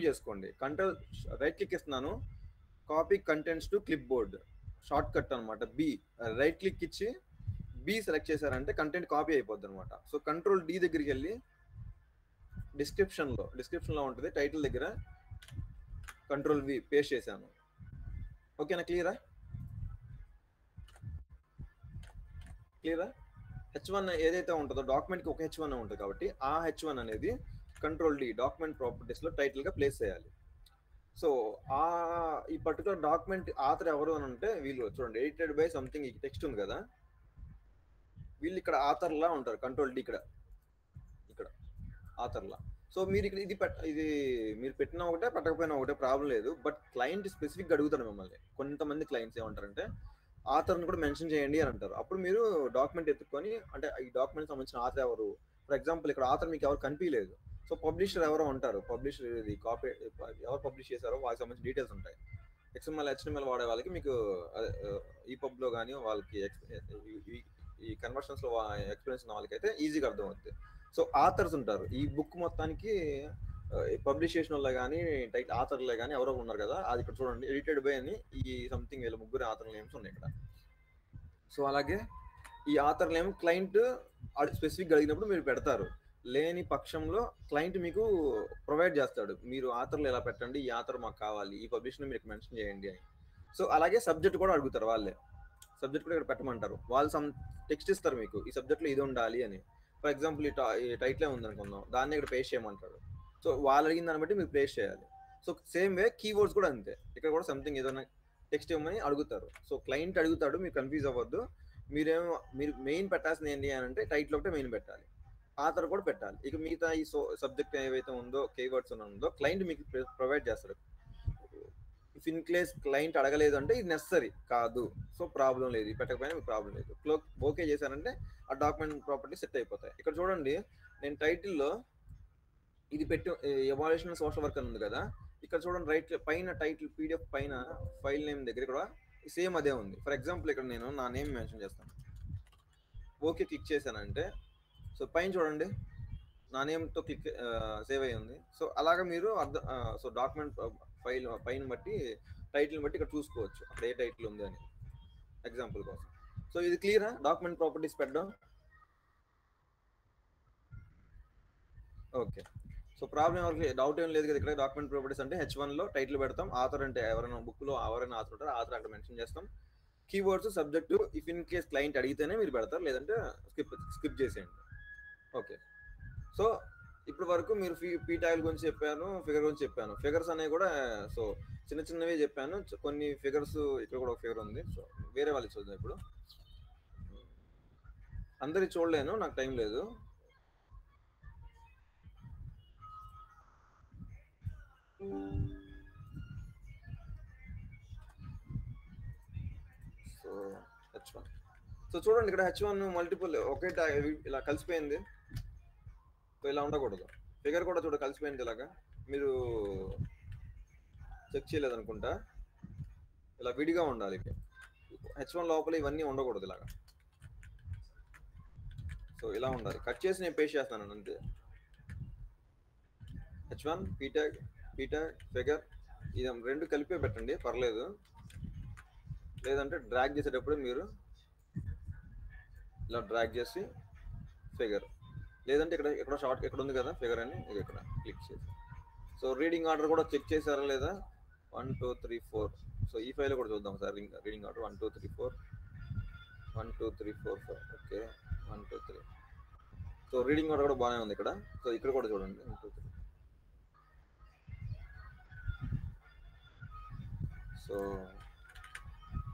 చేసుకోండి. Control right click ఇస్తున్నాను, copy contents to clip board short cut అనమాట. B right click ఇచ్చి B select చేశారంటే కంటెంట్ కాపీ అయిపోద్ది అనమాట. సో కంట్రోల్ డి దగ్గరికి వెళ్ళి డిస్క్రిప్షన్లో ఉంటుంది టైటిల్ దగ్గర కంట్రోల్ వి పేస్ట్ చేశాను. ఓకేనా? క్లియరా? H1 ఏదైతే ఉంటుందో డాక్యుమెంట్కి ఒక H1 ఉంటుంది కాబట్టి ఆ H1 అనేది కంట్రోల్ డి డాక్యుమెంట్ ప్రాపర్టీస్లో టైటిల్గా ప్లేస్ చేయాలి. సో ఈ పర్టికులర్ డాక్యుమెంట్ ఆథర్ ఎవరు అని అంటే వీళ్ళు చూడండి, ఎడిటెడ్ బై సంథింగ్, ఈ టెక్స్ట్ ఉంది కదా, వీళ్ళు ఇక్కడ ఆథర్లా ఉంటారు. కంట్రోల్ డి ఇక్కడ ఆథర్లా. సో మీరు ఇక్కడ ఇది మీరు పెట్టినా ఒకటే పెట్టకపోయినా ఒకటే ప్రాబ్లం లేదు. బట్ క్లయింట్ స్పెసిఫిక్గా అడుగుతాడు మిమ్మల్ని. కొంతమంది క్లయింట్స్ ఏమంటారంటే ఆథర్ని కూడా మెన్షన్ చేయండి అని అంటారు. అప్పుడు మీరు డాక్యుమెంట్ ఎత్తుకొని, అంటే ఈ డాక్యుమెంట్ సంబంధించిన ఆథర్ ఎవరు, ఫర్ ఎగ్జాంపుల్ ఇక్కడ ఆథర్ మీకు ఎవరు కనిపించలేదు, సో పబ్లిషర్ ఎవరో ఉంటారు, పబ్లిషర్ ఇది కాపీ ఎవరు పబ్లిష్ చేశారో వాళ్ళకి సంబంధించిన డీటెయిల్స్ ఉంటాయి. XML HTML వాడే వాళ్ళకి మీకు ఈ పబ్లో కానీ వాళ్ళకి ఈ కన్వర్షన్స్లో ఎక్స్పీరియన్స్ ఉన్న వాళ్ళకైతే ఈజీగా అర్థం అవుతుంది. సో ఆథర్స్ ఉంటారు ఈ బుక్ మొత్తానికి, పబ్లిష్ చేసిన వాళ్ళే కానీ ఆథర్లే కానీ ఎవరో ఉన్నారు కదా, అది ఇక్కడ చూడండి ఎడిటెడ్ బై అని ఈ సంథింగ్ వీళ్ళ ముగ్గురు ఆథర్ నేమ్స్ ఉన్నాయి ఇక్కడ. సో అలాగే ఈ ఆథర్ నేమ్ క్లయింట్ స్పెసిఫిక్గా అడిగినప్పుడు మీరు పెడతారు. లేని పక్షంలో క్లయింట్ మీకు ప్రొవైడ్ చేస్తాడు, మీరు ఆథర్లు ఎలా పెట్టండి, ఈ ఆథర్ మాకు కావాలి, ఈ పబ్లిష్ని మీరు మెన్షన్ చేయండి అని. సో అలాగే సబ్జెక్ట్ కూడా అడుగుతారు, వాళ్ళే సబ్జెక్ట్ కూడా ఇక్కడ పెట్టమంటారు. వాళ్ళు సమ్ టెక్స్ట్ ఇస్తారు మీకు, ఈ సబ్జెక్ట్లో ఇది ఉండాలి అని. ఫర్ ఎగ్జాంపుల్ ఈ టైటిలే ఉందనుకుందాం, దాన్ని ఇక్కడ పేస్ట్ చేయమంటాడు. సో వాళ్ళు అడిగిన దాన్ని బట్టి మీరు పేస్ట్ చేయాలి. సో సేమ్ వే కీవర్డ్స్ కూడా అంతే, ఇక్కడ కూడా సంథింగ్ ఏదైనా టెక్స్ట్ ఇవ్వమని అడుగుతారు. సో క్లయింట్ అడుగుతాడు, మీరు కన్ఫ్యూజ్ అవ్వద్దు. మీరు మెయిన్ పెట్టాల్సింది ఏంటి అని అంటే టైటిల్ ఒకటే మెయిన్ పెట్టాలి, ఆథర్ కూడా పెట్టాలి. ఇక మిగతా ఈ సబ్జెక్ట్ ఏవైతే ఉందో కీవర్డ్స్ ఉందో క్లయింట్ మీకు ప్రొవైడ్ చేస్తాడు. ఇఫ్ ఇన్ కేస్ క్లయింట్ అడగలేదు అంటే ఇది నెసరీ కాదు, సో ప్రాబ్లం లేదు, ఇది పెట్టకపోయినా మీకు ప్రాబ్లం లేదు. ఓకే చేశారంటే ఆ డాక్యుమెంట్ ప్రాపర్టీ సెట్ అయిపోతాయి. ఇక్కడ చూడండి, నేను టైటిల్లో ఇది పెట్టి ఎవాల్యుయేషన్ సోషల్ వర్క్ అని ఉంది కదా, ఇక్కడ చూడండి రైట్ పైన టైటిల్ PDF పైన ఫైల్ నేమ్ దగ్గర కూడా సేమ్ అదే ఉంది. ఫర్ ఎగ్జాంపుల్ ఇక్కడ నేను నా నేమ్ మెన్షన్ చేస్తాను, ఓకే క్లిక్ చేశానంటే సో పైన చూడండి నా నేమ్తో క్లిక్ సేవ్ అయ్యి ఉంది. సో అలాగా మీరు సో డాక్యుమెంట్ ఫైల్ పైన బట్టి టైటిల్ని బట్టి ఇక్కడ చూసుకోవచ్చు అక్కడ ఏ టైటిల్ ఉంది అని, ఎగ్జాంపుల్ కోసం. సో ఇది క్లియరా డాక్యుమెంట్ ప్రాపర్టీస్ పెట్టడం? ఓకే. సో ప్రాబ్లం ఎవరికి డౌట్ ఏం లేదు కదా. ఇక్కడ డాక్యుమెంట్ ప్రాపర్టీస్ అంటే H1లో టైటిల్ పెడతాం, ఆథర్ అంటే ఎవరైనా బుక్లో ఎవరైనా ఆథర్ ఉంటారో ఆథర్ అక్కడ మెన్షన్ చేస్తాం, keywords subject if in case client అడిగితేనే మీరు పెడతారు, లేదంటే స్కిప్ చేసేయండి. ఓకే. సో ఇప్పటి వరకు మీరు పీ ట్యాగ్ గురించి చెప్పాను, ఫిగర్ గురించి చెప్పాను. ఫిగర్స్ అనేవి కూడా సో చిన్న చిన్నవే చెప్పాను, కొన్ని ఫిగర్స్ ఇక్కడ కూడా ఒక ఫిగర్ ఉంది. సో వేరే వాళ్ళకి చూద్దాం. ఇప్పుడు అందరికి చూడలేను, నాకు టైం లేదు. సో H1, సో చూడండి ఇక్కడ H1 మల్టిపుల్ ఒకే ట్యాగ్ ఇలా కలిసిపోయింది. సో ఇలా ఉండకూడదు. ఫిగర్ కూడా చూడ కలిసిపోయింది ఇలాగా, మీరు చెక్ చేయలేదనుకుంటా, ఇలా విడిగా ఉండాలి. H1 లోపల ఇవన్నీ ఉండకూడదు ఇలాగా. సో ఇలా ఉండాలి. కట్ చేసి నేను పేస్ట్ చేస్తాను అంతే. H1 పీ ట్యాగ్ ఫిగర్ ఇది రెండు కలిపే పెట్టండి, పర్లేదు. లేదంటే డ్రాగ్ చేసేటప్పుడు మీరు ఇలా డ్రాగ్ చేసి ఫిగర్, లేదంటే ఇక్కడ షార్ట్ ఎక్కడ ఉంది కదా ఫిగర్ అని ఇది ఇక్కడ క్లిక్ చేసి. సో రీడింగ్ ఆర్డర్ కూడా చెక్ చేశారా లేదా, 1 2 3 4. సో ఈ ఫైల్ కూడా చూద్దాం sir. Reading order 1 2 3 4 1 2 3 4 5. Okay 1 2 3. So reading order కూడా బాగానే ఉంది ఇక్కడ. సో ఇక్కడ కూడా చూడండి 1 2 3. సో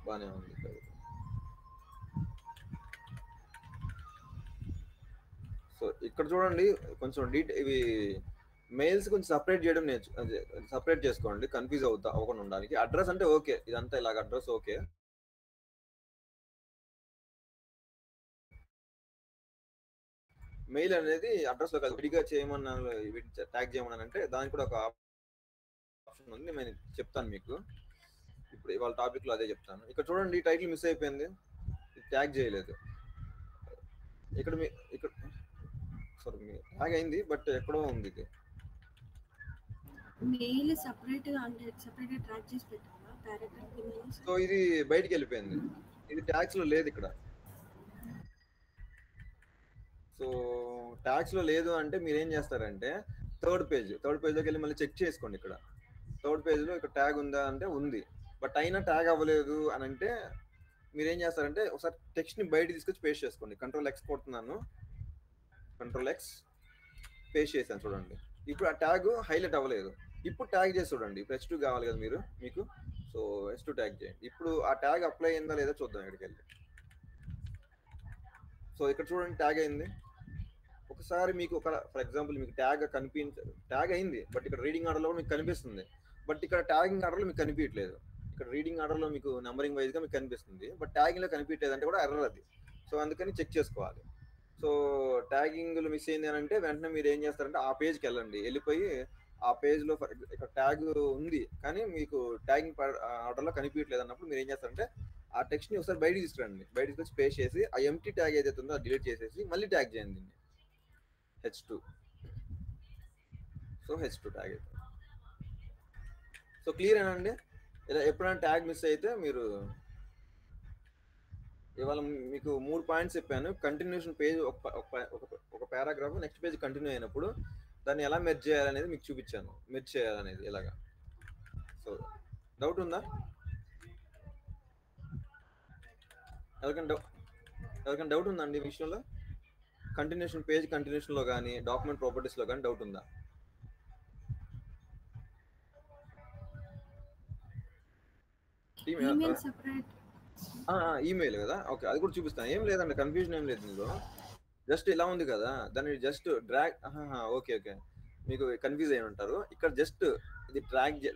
బాగానే ఉంది ఇక్కడ. సో ఇక్కడ చూడండి కొంచెం ఇవి మెయిల్స్ కొంచెం సపరేట్ చేయడం సపరేట్ చేసుకోండి, కన్ఫ్యూజ్ అవ్వకుండా ఉండడానికి. అడ్రస్ అంటే ఓకే, ఇదంతా ఇలాగ అడ్రస్ ఓకే. మెయిల్ అనేది అడ్రస్లో కాదు, విడిగా చేయమన్నాను, ట్యాగ్ చేయమన్నాను అంటే దానికి కూడా ఒక ఆప్షన్ ఉంది, నేను చెప్తాను మీకు. ఇప్పుడు ఇవాళ టాపిక్లో అదే చెప్తాను. ఇక్కడ చూడండి టైటిల్ మిస్ అయిపోయింది, ట్యాగ్ చేయలేదు. ఇక్కడ సారీ ట్యాగ్ అయింది బట్ ఎక్కడో ఉంది ఇది. మెయిల్ సెపరేట్‌గా అంటే సెపరేట్‌గా ట్రాక్ చేసి పెట్టాలా పారాగ్రాఫ్ మెయిల్స్? సో ఇది బయటికి వెళ్ళిపోయింది, ఇది ట్యాగ్స్ లో లేదు ఇక్కడ. సో ట్యాగ్స్ లో లేదు అంటే మీరు ఏం చేస్తారంటే థర్డ్ పేజ్లోకి వెళ్ళి మళ్ళీ చెక్ చేసుకోండి. ఇక్కడ థర్డ్ పేజ్లో ఇక్కడ ట్యాగ్ ఉందా అంటే ఉంది, బట్ అయినా ట్యాగ్ అవ్వలేదు అని అంటే మీరు ఏం చేస్తారంటే ఒకసారి టెక్స్ట్ని బయట తీసుకొచ్చి పేస్ట్ చేసుకోండి. Ctrl+X కొడుతున్నాను, Ctrl+X పేస్ట్ చేశాను చూడండి. ఇప్పుడు ఆ ట్యాగ్ హైలైట్ అవ్వలేదు. ఇప్పుడు ట్యాగ్ చేసి చూడండి. ఇప్పుడు H2 కావాలి కదా మీకు, సో H2 ట్యాగ్ చేయండి. ఇప్పుడు ఆ ట్యాగ్ అప్లై అయిందా లేదా చూద్దాం ఇక్కడికి వెళ్ళి. సో ఇక్కడ చూడండి ట్యాగ్ అయింది. ఒకసారి మీకు ఒక ఫర్ ఎగ్జాంపుల్ మీకు ట్యాగ్ అయింది, బట్ ఇక్కడ రీడింగ్ ఆర్డర్లో మీకు కనిపిస్తుంది, బట్ ఇక్కడ ట్యాగింగ్ ఆర్డర్లో మీకు కనిపించట్లేదు. ఇక్కడ రీడింగ్ ఆర్డర్లో మీకు నెంబరింగ్ వైజ్గా మీకు కనిపిస్తుంది, బట్ ట్యాగింగ్లో కనిపించలేదు అంటే కూడా ఎర్రర్ అది. సో అందుకని చెక్ చేసుకోవాలి. సో ట్యాగింగ్లు మిస్ అయింది అని అంటే వెంటనే మీరు ఏం చేస్తారంటే ఆ పేజ్కి వెళ్ళిపోయి ఆ పేజ్లో ఇక్కడ ట్యాగ్ ఉంది కానీ మీకు ట్యాగింగ్ ఆర్డర్లో కనిపించట్లేదు అన్నప్పుడు మీరు ఏం చేస్తారంటే ఆ టెక్స్ట్ని ఒకసారి బయటికి తీసుకురండి. బయటికి వచ్చి పేస్ట్ చేసి ఆ ఎంటీ ట్యాగ్ ఏదైతే ఉందో అది డిలీట్ చేసేసి మళ్ళీ ట్యాగ్ చేయండి దీన్ని H2. సో H2 ట్యాగ్ అవుతుంది. సో క్లియర్ ఏనండి. ఇలా ఎప్పుడైనా ట్యాగ్ మిస్ అయితే మీరు ఇవాళ మీకు 3 పాయింట్స్ చెప్పాను. కంటిన్యూషన్ పేజ్ ఒక పారాగ్రాఫ్ నెక్స్ట్ పేజ్ కంటిన్యూ అయినప్పుడు దాన్ని ఎలా మెర్జ్ చేయాలనేది మీకు చూపించాను, మెర్జ్ చేయాలనేది ఎలాగా. సో డౌట్ ఉందా ఎవరికైనా డౌట్ ఉందా అండి ఈ విషయంలో? కంటిన్యూషన్ పేజ్ కంటిన్యూషన్లో కానీ డాక్యుమెంట్ ప్రాపర్టీస్లో కానీ డౌట్ ఉందా? ఈమెయిల్ కదా, ఓకే అది కూడా చూపిస్తాను. ఏం లేదండి, కన్ఫ్యూజన్ ఏం లేదు ఇందులో. జస్ట్ ఇలా ఉంది కదా, దాన్ని జస్ట్ డ్రాగ్, ఓకే మీకు కన్ఫ్యూజ్ అయి ఉంటారు. ఇక్కడ జస్ట్ ఇది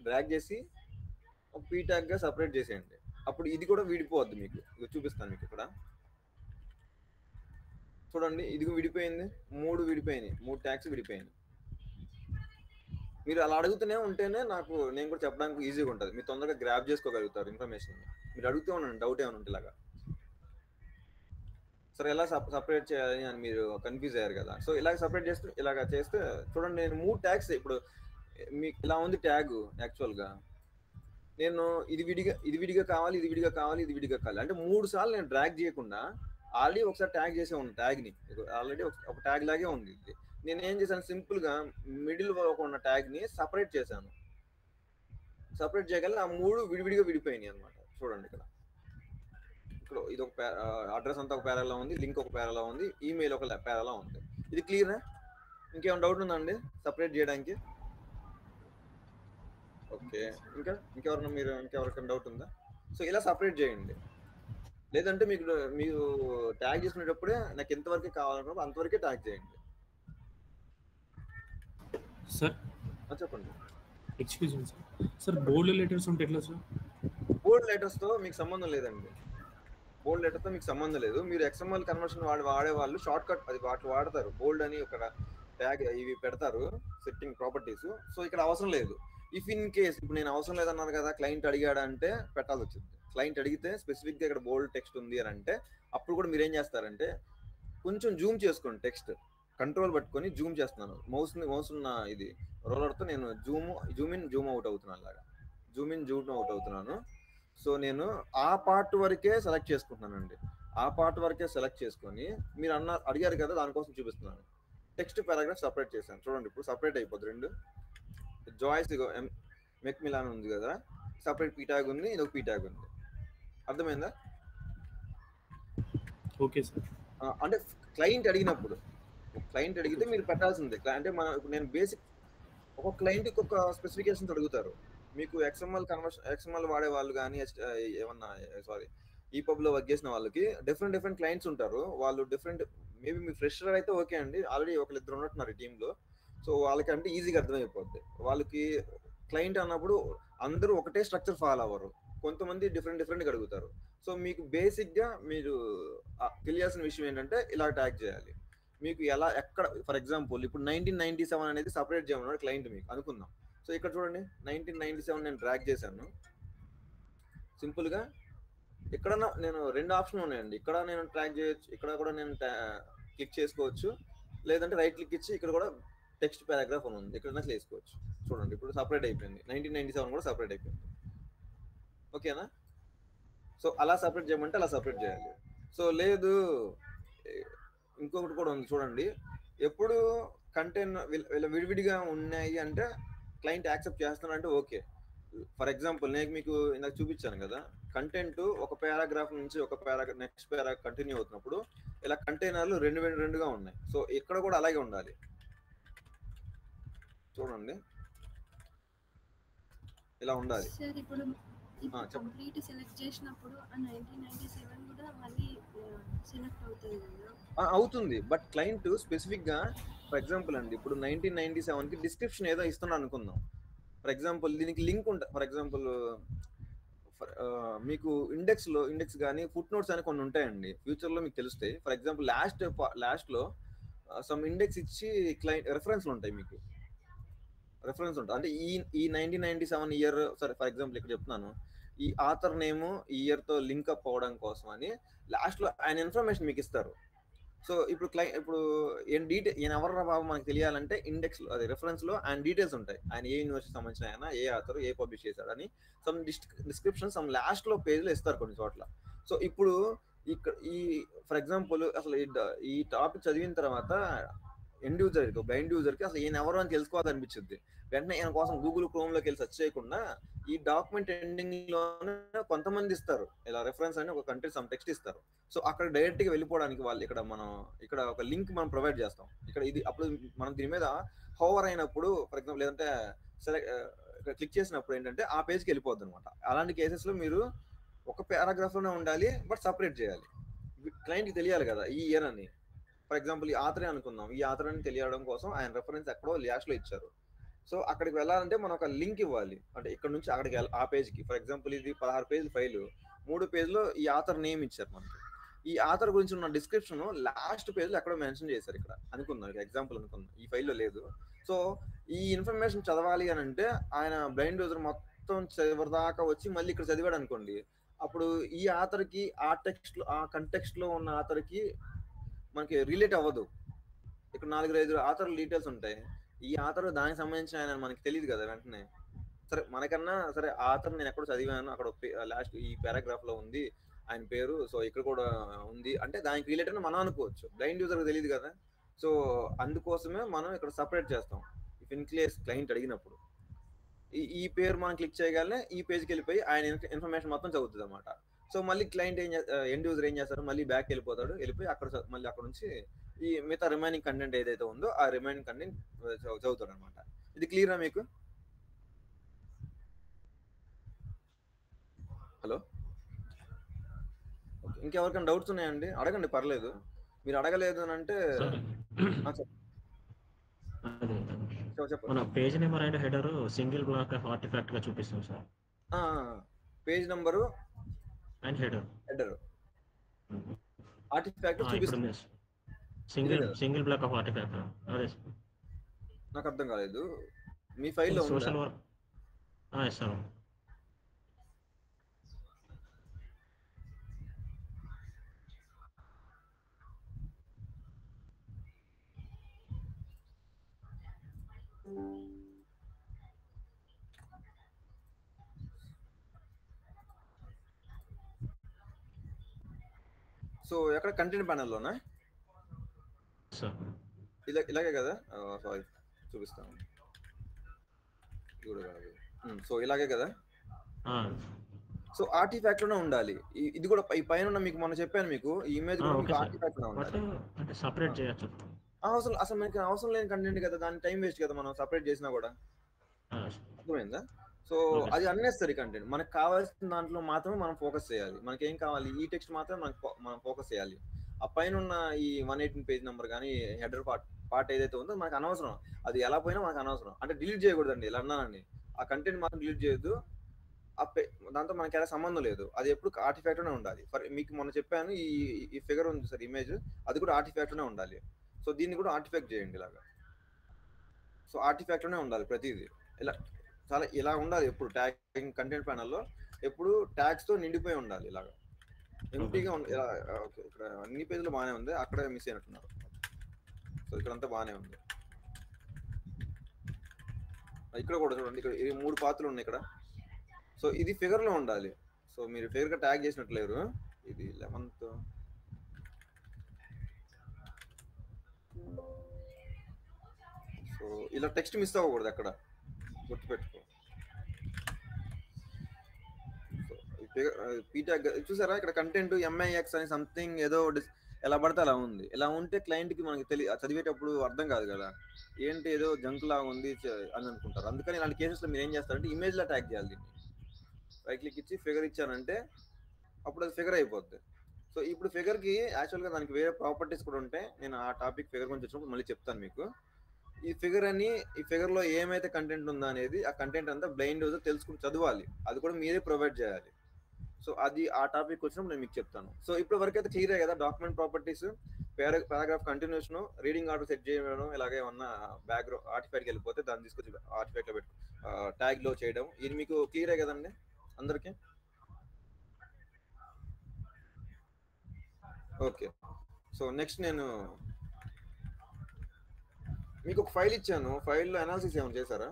డ్రాగ్ చేసి ఒక పీ ట్యాగ్ గా సపరేట్ చేసేయండి. అప్పుడు ఇది కూడా విడిపోవద్దు. మీకు ఇది చూపిస్తాను. మీకు ఇక్కడ చూడండి, ఇది విడిపోయింది, 3 ట్యాగ్స్ విడిపోయింది. మీరు అలా అడుగుతూనే ఉంటేనే నేను కూడా చెప్పడానికి ఈజీగా ఉంటుంది. మీరు తొందరగా గ్రాప్ చేసుకోగలుగుతారు ఇన్ఫర్మేషన్. మీరు అడుగుతూ ఉండండి డౌట్ ఏమైనా ఉంటే ఇలాగా. సరే ఎలా సపరేట్ చేయాలి అని మీరు కన్ఫ్యూజ్ అయ్యారు కదా. సో ఇలాగ సపరేట్ చేస్తే ఇలాగ చేస్తే చూడండి, నేను 3 ట్యాగ్స్ ఇప్పుడు మీకు ఇలా ఉంది ట్యాగ్. యాక్చువల్గా నేను ఇది విడిగా కావాలి, ఇది విడిగా కావాలి, ఇది విడిగా కావాలి అంటే 3 సార్లు నేను డ్రాగ్ చేయకుండా ఆల్రెడీ ఒకసారి ట్యాగ్ చేసే ఉంది. ట్యాగ్ని ఆల్రెడీ ఒక ట్యాగ్ లాగే ఉంది. ఇది నేను ఏం చేశాను, సింపుల్గా మిడిల్ ఉన్న ట్యాగ్ని సపరేట్ చేశాను. సపరేట్ చేయగల ఆ 3 విడివిడిగా విడిపోయినాయి అనమాట. చూడండి ఇక్కడ ఇది ఒక అడ్రస్ అంతా ఒక పేరాలో ఉంది, లింక్ ఒక పేరాలో ఉంది, ఈమెయిల్ ఒక పేరాలో ఉంది. ఇది క్లియరా? ఇంకేమైనా డౌట్ ఉందండి సపరేట్ చేయడానికి? ఓకే, ఇంకెవరికైనా డౌట్ ఉందా? సో ఇలా సపరేట్ చేయండి. లేదంటే మీరు ట్యాగ్ చేసుకునేటప్పుడే నాకు ఎంతవరకు కావాలన్నప్పుడు అంతవరకే ట్యాగ్ చేయండి. సార్ చెప్పండి. ఎక్స్క్యూజ్ మీ సార్, బోల్డ్ లెటర్స్ ఉంటే ఎట్లా సార్? బోల్డ్ లెటర్స్తో మీకు సంబంధం లేదండి. బోల్డ్ లెటర్తో మీకు సంబంధం లేదు. మీరు XML కన్వర్షన్ వాడే వాళ్ళు షార్ట్ కట్ అది వాటి వాడతారు. బోల్డ్ అని ఒక ట్యాగ్ ఇవి పెడతారు సెట్టింగ్ ప్రాపర్టీస్. సో ఇక్కడ అవసరం లేదు. ఇఫ్ ఇన్ కేస్ ఇప్పుడు నేను అవసరం లేదన్నాను కదా, క్లయింట్ అడిగాడు అంటే పెట్టాల్సి వచ్చింది. క్లయింట్ అడిగితే స్పెసిఫిక్గా ఇక్కడ బోల్డ్ టెక్స్ట్ ఉంది అని అంటే అప్పుడు కూడా మీరు ఏం చేస్తారంటే కొంచెం జూమ్ చేసుకోండి. టెక్స్ట్ కంట్రోల్ పట్టుకొని జూమ్ చేస్తున్నాను. మౌస్ ఉన్న ఇది రోలర్తో నేను జూమ్ ఇన్ జూమ్ అవుట్ అవుతున్నాను. అలాగా జూమ్ ఇన్ జూమ్ అవుట్ అవుతున్నాను. సో నేను ఆ పార్ట్ వరకే సెలెక్ట్ చేసుకుంటున్నానండి. ఆ పార్ట్ వరకే సెలెక్ట్ చేసుకొని మీరు అడిగారు కదా, దానికోసం చూపిస్తున్నాను. టెక్స్ట్ పారాగ్రాఫ్ సపరేట్ చేశాను. చూడండి ఇప్పుడు సపరేట్ అయిపోద్ది. 2 జాయిస్ మెక్మిలాన్ ఉంది కదా, సపరేట్ పీ ట్యాగ్ ఉంది, ఇది ఒక పీ ట్యాగ్ ఉంది. అర్థమైందా? Okay sir. అంటే క్లయింట్ అడిగితే మీరు పెట్టాల్సిందే. అంటే ఇప్పుడు నేను బేసిక్ ఒక క్లయింట్కి ఒక స్పెసిఫికేషన్స్ అడుగుతారు. మీకు XML వాడే వాళ్ళు కానీ ఏమన్నా ఈపబ్లో వర్క్ చేసిన వాళ్ళకి డిఫరెంట్ క్లయింట్స్ ఉంటారు. వాళ్ళు డిఫరెంట్, మేబీ మీ ఫ్రెషర్ అయితే ఓకే అండి, ఆల్రెడీ 1-2 ఉన్నట్టున్నారు ఈ టీంలో. సో వాళ్ళకి అంటే ఈజీగా అర్థమైపోద్ది. వాళ్ళకి క్లయింట్ అన్నప్పుడు అందరూ ఒకటే స్ట్రక్చర్ ఫాలో అవ్వరు, కొంతమంది డిఫరెంట్గా అడుగుతారు. సో మీకు బేసిక్గా మీరు తెలియాల్సిన విషయం ఏంటంటే ఇలా ట్యాగ్ చేయాలి. మీకు ఎక్కడ ఫర్ ఎగ్జాంపుల్ ఇప్పుడు 1997 అనేది సపరేట్ చేయమన్నాడు క్లయింట్ మీకు అనుకుందాం. సో ఇక్కడ చూడండి 1997 నేను డ్రాగ్ చేశాను. సింపుల్గా ఎక్కడన్నా నేను 2 ఆప్షన్ ఉన్నాయండి. ఇక్కడ నేను ట్రాక్ చేయొచ్చు, ఇక్కడ కూడా నేను క్లిక్ చేసుకోవచ్చు, లేదంటే రైట్ క్లిక్ ఇచ్చి ఇక్కడ కూడా టెక్స్ట్ పారాగ్రాఫ్ అని ఉంది, ఎక్కడైనా వేసుకోవచ్చు. చూడండి ఇప్పుడు సపరేట్ అయిపోయింది, 1997 కూడా సపరేట్ అయిపోయింది. ఓకేనా? సో అలా సపరేట్ చేయమంటే అలా సపరేట్ చేయాలి. సో లేదు ఇంకొకటి కూడా ఉంది చూడండి, ఎప్పుడు కంటెంట్ విడివిడిగా ఉన్నాయి అంటే క్లయింట్ యాక్సెప్ట్ చేస్తున్నారంటే ఓకే. ఫర్ ఎగ్జాంపుల్ నేను మీకు ఇందాక చూపించాను కదా, కంటెంట్ ఒక పారాగ్రాఫ్ నుంచి ఒక పారాగ్రాఫ్ నెక్స్ట్ పారాగ్రాఫ్ కంటిన్యూ అవుతున్నప్పుడు ఇలా కంటైనర్లు రెండుగా ఉన్నాయి. సో ఇక్కడ కూడా అలాగే ఉండాలి. చూడండి ఇలా ఉండాలి. సార్ ఇప్పుడు కంప్లీట్ సెలెక్ట్ చేసినప్పుడు ఆ 1997 కూడా మళ్ళీ సెలెక్ట్ అవుతుంది కదా? అవుతుంది, బట్ క్లయింట్ స్పెసిఫిక్ గా ఫర్ ఎగ్జాంపుల్ అండి ఇప్పుడు 1997 కి డిస్క్రిప్షన్ ఏదో ఇస్తున్నాను అనుకుందాం. ఫర్ ఎగ్జాంపుల్ దీనికి లింక్ ఉంటుంది. ఫర్ ఎగ్జాంపుల్ మీకు ఇండెక్స్ కానీ ఫుట్ నోట్స్ అని కొన్ని ఉంటాయండి, ఫ్యూచర్ లో మీకు తెలుస్తాయి. ఫర్ ఎగ్జాంపుల్ లాస్ట్ లో సమ్ ఇండెక్స్ ఇచ్చి క్లయింట్ రెఫరెన్స్లు ఉంటాయి, మీకు రెఫరెన్స్ ఉంటుంది. అంటే ఈ 1997 ఇయర్, సరే ఫర్ ఎగ్జాంపుల్ ఇక్కడ చెప్తున్నాను, ఈ ఆథర్ నేమ్ ఈ ఇయర్ తో లింక్ అప్ అవ్వడం కోసం అని లాస్ట్ లో ఆయన ఇన్ఫర్మేషన్ మీకు ఇస్తారు. సో ఇప్పుడు ఇప్పుడు ఈయన ఎవరు బాబు మనకు తెలియాలంటే ఇండెక్స్ లో, అదే రెఫరెన్స్ లో ఆయన డీటెయిల్స్ ఉంటాయి. ఆయన ఏ యూనివర్సిటీ సంబంధించిన ఆయన, ఏ ఆథర్, ఏ పబ్లిష్ చేశాడని సమ్ డిస్క్రిప్షన్ సమ్ లాస్ట్ లో పేజ్ లో ఇస్తారు కొన్ని చోట్ల. సో ఇప్పుడు ఇక్కడ ఫర్ ఎగ్జాంపుల్ అసలు ఈ టాపిక్ చదివిన తర్వాత ఎండ్ యూజర్కి, బ్లైండ్ యూజర్కి అసలు ఈయన ఎవరు అని తెలుసుకోవాలనిపించింది. వెంటనే ఈయన కోసం గూగుల్ క్రోమ్ లోకి వెళ్ళి సెర్చ్ చేయకుండా ఈ డాక్యుమెంట్ ఎండింగ్ లోనే కొంతమంది ఇస్తారు ఇలా రెఫరెన్స్ అని ఒక కంట్రీ సమ్ టెక్స్ట్ ఇస్తారు. సో అక్కడ డైరెక్ట్ గా వెళ్ళిపోవడానికి వాళ్ళు ఇక్కడ ఒక లింక్ మనం ప్రొవైడ్ చేస్తాం. ఇక్కడ ఇది అప్పుడు మనం దీని మీద హోవర్ అయినప్పుడు ఫర్ ఎగ్జాంపుల్ లేదంటే క్లిక్ చేసినప్పుడు ఏంటంటే ఆ పేజ్కి వెళ్ళిపోద్ది అనమాట. అలాంటి కేసెస్ లో మీరు ఒక పారాగ్రాఫ్ లోనే ఉండాలి, బట్ సపరేట్ చేయాలి. క్లయింట్కి తెలియాలి కదా ఈ ఇయర్ అని. ఫర్ ఎగ్జాంపుల్ ఈ ఆథరే అనుకుందాం, ఈ ఆథర్ అని తెలియడం కోసం ఆయన రెఫరెన్స్ ఎక్కడో లాస్ట్ లో ఇచ్చారు. సో అక్కడికి వెళ్ళాలంటే మనం ఒక లింక్ ఇవ్వాలి, అంటే ఇక్కడ నుంచి అక్కడికి ఆ పేజ్కి. ఫర్ ఎగ్జాంపుల్ ఇది 16 పేజీల ఫైల్, 3 పేజీలో ఈ ఆథర్ నేమ్ ఇచ్చారు మనకి. ఈ ఆథర్ గురించి ఉన్న డిస్క్రిప్షన్ లాస్ట్ పేజ్లో ఎక్కడో మెన్షన్ చేశారు ఇక్కడ అనుకుందాం, ఎగ్జాంపుల్ అనుకుందాం, ఈ ఫైల్లో లేదు. సో ఈ ఇన్ఫర్మేషన్ చదవాలి అని అంటే ఆయన బ్లైండ్ యూజర్ మొత్తం చివరి దాకా వచ్చి మళ్ళీ ఇక్కడ చదివాడు అనుకోండి, అప్పుడు ఈ ఆథర్కి ఆ టెక్స్ట్ ఆ కంటెక్స్ట్ లో ఉన్న ఆథర్కి మనకి రిలేట్ అవ్వదు. ఇక్కడ 4-5 ఆథర్ డీటెయిల్స్ ఉంటాయి, ఈ ఆథర్ దానికి సంబంధించిన ఆయన మనకి తెలియదు కదా వెంటనే. సరే మనకన్నా సరే ఆథర్ నేను ఎక్కడ చదివాను, అక్కడ లాస్ట్ ఈ పారాగ్రాఫ్ లో ఉంది ఆయన పేరు, సో ఇక్కడ కూడా ఉంది అంటే దానికి రిలేట్ అని మనం అనుకోవచ్చు, బ్లైండ్ యూజర్కి తెలియదు కదా. సో అందుకోసమే మనం ఇక్కడ సపరేట్ చేస్తాం. ఇఫ్ ఇన్ కేస్ క్లయింట్ అడిగినప్పుడు ఈ పేరు మనం క్లిక్ చేయగానే ఈ పేజ్కి వెళ్ళిపోయి ఆయన ఇన్ఫర్మేషన్ మొత్తం చదువుతుంది అనమాట. సో మళ్ళీ క్లయింట్ ఎండ్ యూజర్ ఏం చేస్తారు, మళ్ళీ బ్యాక్ వెళ్ళిపోతాడు, వెళ్ళిపోయి మళ్ళీ అక్కడ నుంచి ఈ మిగతా రిమైనింగ్ కంటెంట్ ఏదైతే ఉందో ఆ రిమైనింగ్ కంటెంట్ చదువుతాడు అనమాట. ఇది క్లియరా మీకు? హలో, ఇంకెవరికైనా డౌట్స్ ఉన్నాయండి? అడగండి, పర్లేదు. మీరు అడగలేదు అని అంటే మన page number and header single block of artifact గా చూపిస్తాం sir. Page number and header artifact చూపిస్తుంది. Single block of artifact. అదే నాకు అర్థం కాలేదు, మీ ఫైల్లో social work. Yes sir. So ఎక్కడ కంటెంట్ ప్యానెల్లోనా? ఇలాగే కదా, సారీ చూపిస్తాను. సో ఇలాగే కదా. సో ఆర్టిఫాక్ట్ లోనే ఉండాలి. ఇది కూడా ఈ పైన మీకు మొన్న చెప్పాను, మీకు ఈ ఇమేజ్ కూడా మీకు ఆర్టిఫాక్ట్ లో ఉండాలి. అంటే సెపరేట్ చేయొచ్చు. అసలు మనకి అవసరం లేని కంటెంట్ కదా, దాని టైం వేస్ట్ కదా మనం సెపరేట్ చేసినా కూడా. అర్థమైందా? సో అది అన్నెసరీ కంటెంట్. మనకు కావాల్సిన దాంట్లో మాత్రమే మనం ఫోకస్ చేయాలి. మనకి ఏం కావాలి, ఈ టెక్స్ట్ మాత్రమే మనం ఫోకస్ చేయాలి. ఆ పైన ఉన్న ఈ 118 పేజ్ నెంబర్ కానీ హెడర్ పార్ట్ ఏదైతే ఉందో మనకు అనవసరం. అది ఎలా పోయినా మనకు అనవసరం. అంటే డిలీట్ చేయకూడదండి, ఇలా అన్నానండి. ఆ కంటెంట్ మాత్రం డిలీట్ చేయొద్దు, దాంతో మనకి ఎలా సంబంధం లేదు. అది ఎప్పుడు ఆర్టిఫాక్ట్ లోనే ఉండాలి. మీకు మొన్న చెప్పాను, ఈ ఫిగర్ ఉంది సార్, ఇమేజ్, అది కూడా ఆర్టిఫాక్ట్ లోనే ఉండాలి. సో దీన్ని కూడా ఆర్టిఫాక్ట్ చేయండి ఇలాగా. సో ఆర్టిఫాక్ట్ లోనే ఉండాలి ప్రతిదీ. ఇలా ఉండాలి ఎప్పుడు. ట్యాగింగ్ కంటెంట్ ప్యానల్లో ఎప్పుడు ట్యాగ్స్ తో నిండిపోయి ఉండాలి. ఇలాగా ఎంటీగా ఓకే, ఇక్కడ అన్ని పేజీలు బాగానే ఉంది, అక్కడే మిస్ అయినట్టున్నారు. సో ఇక్కడంతా బాగానే ఉంది. ఇక్కడ కూడా చూడండి, ఇక్కడ ఈ 3 పాత్రలు ఉన్నాయి ఇక్కడ. సో ఇది ఫిగర్ లో ఉండాలి. సో మీరు ఫిగర్ గా ట్యాగ్ చేసినట్లేరు. ఇది 11th. సో ఇలా టెక్స్ట్ మిస్ అవ్వకూడదు అక్కడ, గుర్తుపెట్టుకో. పీ ట్యాగ్ చూసారా ఇక్కడ కంటెంట్ MIX అని సంథింగ్ ఏదో ఎలా పడితే అలా ఉంది. ఇలా ఉంటే క్లయింట్ కి మనకి చదివేటప్పుడు అర్థం కాదు కదా, ఏంటి ఏదో జంక్ లాగా ఉంది అని అనుకుంటారు. అందుకని ఇలాంటి కేసెస్ లో మీరు ఏం చేస్తారంటే ఇమేజ్ లా ట్యాగ్ చేయాలి దీన్ని. రైట్ క్లిక్ ఇచ్చి ఫిగర్ ఇచ్చానంటే అప్పుడు అది ఫిగర్ అయిపోద్ది. సో ఇప్పుడు ఫిగర్ కి యాక్చువల్ గా దానికి వేరే ప్రాపర్టీస్ కూడా ఉంటాయి. నేను ఆ టాపిక్ ఫిగర్ గురించి వచ్చినప్పుడు మళ్ళీ చెప్తాను మీకు. ఈ ఫిగర్ లో ఏమైతే కంటెంట్ ఉందా అనేది, ఆ కంటెంట్ అంతా బ్లైండ్ యూజర్ తెలుసుకుని చదవాలి. అది కూడా మీరే ప్రొవైడ్ చేయాలి. సో అది ఆ టాపిక్ వచ్చినప్పుడు నేను మీకు చెప్తాను. సో ఇప్పుడు వరకు అయితే క్లియర్ కదా, document properties, paragraph continuation, reading order set చేయడం, ఇలాగే ఉన్న బ్యాక్గ్రౌండ్ ఆర్టిఫైట్కి వెళ్ళిపోతే దాన్ని తీసుకొచ్చి ఆర్టిఫైట్ లో పెట్టు ట్యాగ్ లో చేయడం, ఇది మీకు క్లియర్ కదండి అందరికి? ఓకే. సో నెక్స్ట్ నేను మీకు ఒక ఫైల్ ఇచ్చాను. ఫైల్లో అనాలిసిస్ ఏమైనా చేశారా?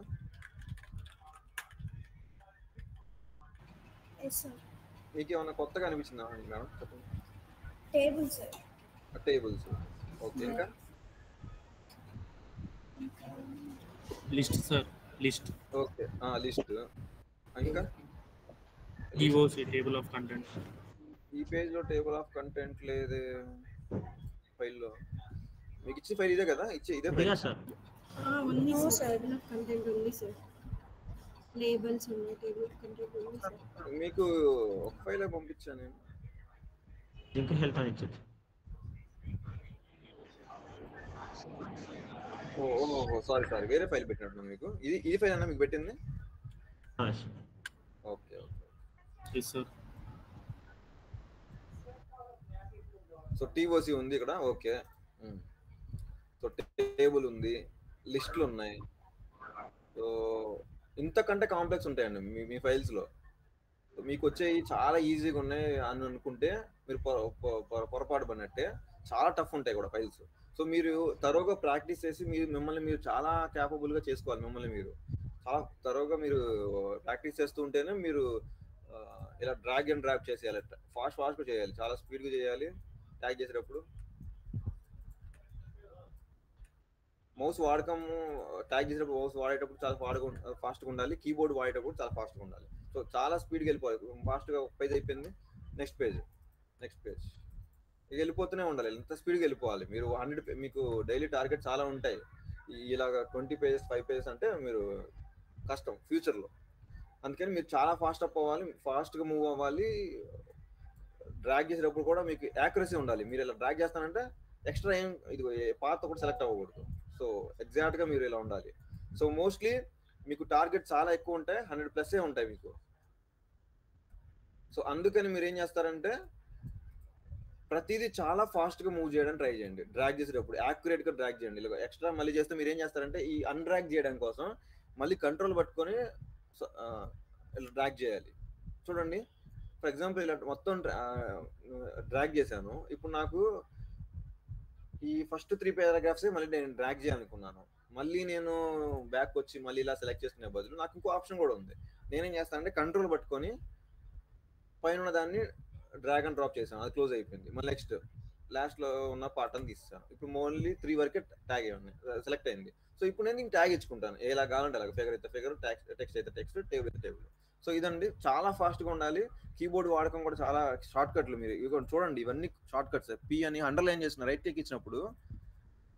మీకు ఏమైనా కొత్తగా అనిపించిందా మేడం? చెప్పండి. టేబుల్స్. ఓకే. ఇంకా list sir, list. Okay, list. ఇంకా TOC, టేబుల్ ఆఫ్ కంటెంట్. ఈ పేజ్ లో టేబుల్ ఆఫ్ కంటెంట్ లేదు ఫైల్లో. మీకు ఇచ్చే ఫైల్ ఇదే కదా? ఇదే ఫైల్ సార్. ఉంది సార్, టేబుల్ ఆఫ్ కంటెంట్ ఉంది సార్, లేబుల్స్ ఉన్నాయి, టేబుల్ ఆఫ్ కంటెంట్ ఉంది సార్. మీకు ఒక ఫైల్ పంపించాను నేను. ఇంకా హెల్ప్ అని ఇచ్చేది. ఓ సారీ వేరే ఫైల్ పెట్టినట్టున్నాను మీకు. ఈ ఫైల్ అన్నా మీకు పెట్టింది? Okay. Yes sir. So TOC ఉంది ఇక్కడ. ఓకే. సో టేబుల్ ఉంది, లిస్టులు ఉన్నాయి. సో ఇంతకంటే కాంప్లెక్స్ ఉంటాయండి మీ ఫైల్స్ లో. మీకు వచ్చేవి చాలా ఈజీగా ఉన్నాయి అని అనుకుంటే మీరు పొరపాటు పడినట్టే. చాలా టఫ్ ఉంటాయి కూడా ఫైల్స్. సో మీరు తరోగా ప్రాక్టీస్ చేసి మిమ్మల్ని మీరు చాలా క్యాపబుల్ గా చేసుకోవాలి. మిమ్మల్ని మీరు చాలా తరోగా మీరు ప్రాక్టీస్ చేస్తూ ఉంటేనే మీరు ఇలా డ్రాగ్ అండ్ డ్రాప్ చేసేయాలి. ఫాస్ట్ గా చేయాలి, చాలా స్పీడ్ గా చేయాలి. ట్యాగ్ చేసేటప్పుడు మౌస్ వాడకము, ట్యాగ్ చేసేటప్పుడు మౌస్ వాడేటప్పుడు చాలా ఫాస్ట్గా ఉండాలి. కీబోర్డ్ వాడేటప్పుడు చాలా ఫాస్ట్గా ఉండాలి. సో చాలా స్పీడ్గా వెళ్ళిపోవాలి. ఫాస్ట్గా ఒక పేజ్ అయిపోయింది, నెక్స్ట్ పేజ్ ఇక వెళ్ళిపోతూనే ఉండాలి. ఎంత స్పీడ్గా వెళ్ళిపోవాలి. మీరు 100 మీకు డైలీ టార్గెట్ చాలా ఉంటాయి. ఇలాగ 20 పేజెస్ 5 పేజెస్ అంటే మీరు కష్టం ఫ్యూచర్లో. అందుకని మీరు చాలా ఫాస్ట్ అప్ అవ్వాలి, ఫాస్ట్గా మూవ్ అవ్వాలి. డ్రాగ్ చేసేటప్పుడు కూడా మీకు యాక్యురసీ ఉండాలి. మీరు ఇలా డ్రాగ్ చేస్తానంటే ఎక్స్ట్రా ఏం ఇది పాత కూడా సెలెక్ట్ అవ్వకూడదు. సో ఎగ్జాక్ట్గా మీరు ఇలా ఉండాలి. సో మోస్ట్లీ మీకు టార్గెట్ చాలా ఎక్కువ ఉంటాయి, 100+ ఉంటాయి మీకు. సో అందుకని మీరు ఏం చేస్తారంటే ప్రతిదీ చాలా ఫాస్ట్గా మూవ్ చేయడానికి ట్రై చేయండి. డ్రాగ్ చేసేటప్పుడు యాక్యురేట్గా డ్రాగ్ చేయండి. ఇలా ఎక్స్ట్రా మళ్ళీ చేస్తే మీరు ఏం చేస్తారంటే ఈ అన్డ్రాగ్ చేయడం కోసం మళ్ళీ కంట్రోల్ పట్టుకొని డ్రాగ్ చేయాలి. చూడండి, ఫర్ ఎగ్జాంపుల్ ఇలా మొత్తం డ్రాగ్ చేశాను. ఇప్పుడు నాకు ఈ ఫస్ట్ 3 పారాగ్రాఫ్స్ మళ్ళీ నేను డ్రాగ్ చేయాలనుకున్నాను. మళ్ళీ నేను బ్యాక్ వచ్చి మళ్ళీ ఇలా సెలెక్ట్ చేసుకునే బదులు నాకు ఇంకో ఆప్షన్ కూడా ఉంది. నేనేం చేస్తానంటే కంట్రోల్ పట్టుకొని పైన దాన్ని డ్రాగ్ అండ్ డ్రాప్ చేశాను, అది క్లోజ్ అయిపోయింది. మళ్ళీ నెక్స్ట్ లాస్ట్లో ఉన్న పార్ట్ అని తీస్తాను. ఇప్పుడు ఓన్లీ 3 వరకే ట్యాగ్ సెలెక్ట్ అయింది. సో ఇప్పుడు నేను ట్యాగ్ ఇచ్చుకుంటాను ఎలా కావాలంటే అలాగ. ఫిగర్ అయితే ఫిగర్, టెక్స్ట్ అయితే టెక్స్ట్, టేబుల్ అయితే టేబుల్. సో ఇదండి, చాలా ఫాస్ట్గా ఉండాలి. కీబోర్డ్ వాడకం కూడా చాలా షార్ట్ కట్లు. మీరు ఇవి చూడండి, ఇవన్నీ షార్ట్ కట్స్. P అని అండర్లైన్ చేసిన రైట్ క్లిక్ ఇచ్చినప్పుడు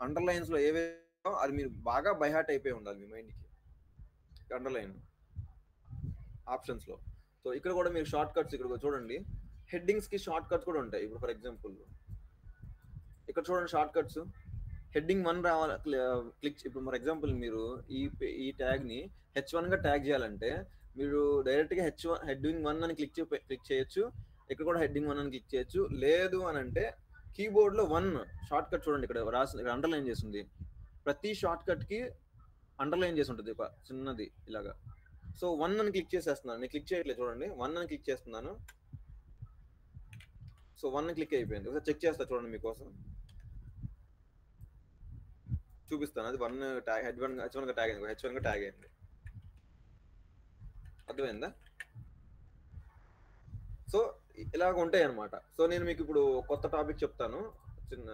అండర్లైన్స్ లో ఏవేవో అది మీరు బాగా బైహార్ట్ అయిపోయి ఉండాలి మీ మైండ్కి. అండర్లైన్ ఆప్షన్స్ లో. సో ఇక్కడ కూడా మీరు షార్ట్ కట్స్ ఇక్కడ చూడండి, హెడ్డింగ్స్ కి షార్ట్ కట్స్ కూడా ఉంటాయి. ఇప్పుడు ఫర్ ఎగ్జాంపుల్ ఇక్కడ చూడండి షార్ట్ కట్స్. హెడ్డింగ్ 1 రావాలి క్లిక్. ఇప్పుడు ఫర్ ఎగ్జాంపుల్ మీరు ఈ ట్యాగ్ ని H1 గా ట్యాగ్ చేయాలంటే మీరు డైరెక్ట్ గా హెడ్డింగ్ 1 అని క్లిక్ చేయొచ్చు. ఇక్కడ కూడా హెడ్డింగ్ 1 అని క్లిక్ చేయొచ్చు. లేదు అని అంటే కీబోర్డ్ లో 1 షార్ట్ కట్ చూడండి, ఇక్కడ ఇక్కడ అండర్లైన్ చేసింది. ప్రతి షార్ట్ కట్ కి అండర్లైన్ చేసి ఉంటుంది ఒక చిన్నది ఇలాగా. సో 1 అని క్లిక్ చేసేస్తున్నాను. నేను క్లిక్ చేయట్లేదు చూడండి, 1 అని క్లిక్ చేస్తున్నాను. సో 1 క్లిక్ అయిపోయింది. ఒకసారి చెక్ చేస్తా చూడండి, మీకోసం చూపిస్తాను. అది 1 ట్యాగ్ H1 గా ట్యాగ్ అయింది, H1 గా ట్యాగ్ అయింది. అర్థమైందా? సో ఇలాగ ఉంటాయి అన్నమాట. సో నేను మీకు ఇప్పుడు కొత్త టాపిక్ చెప్తాను, చిన్న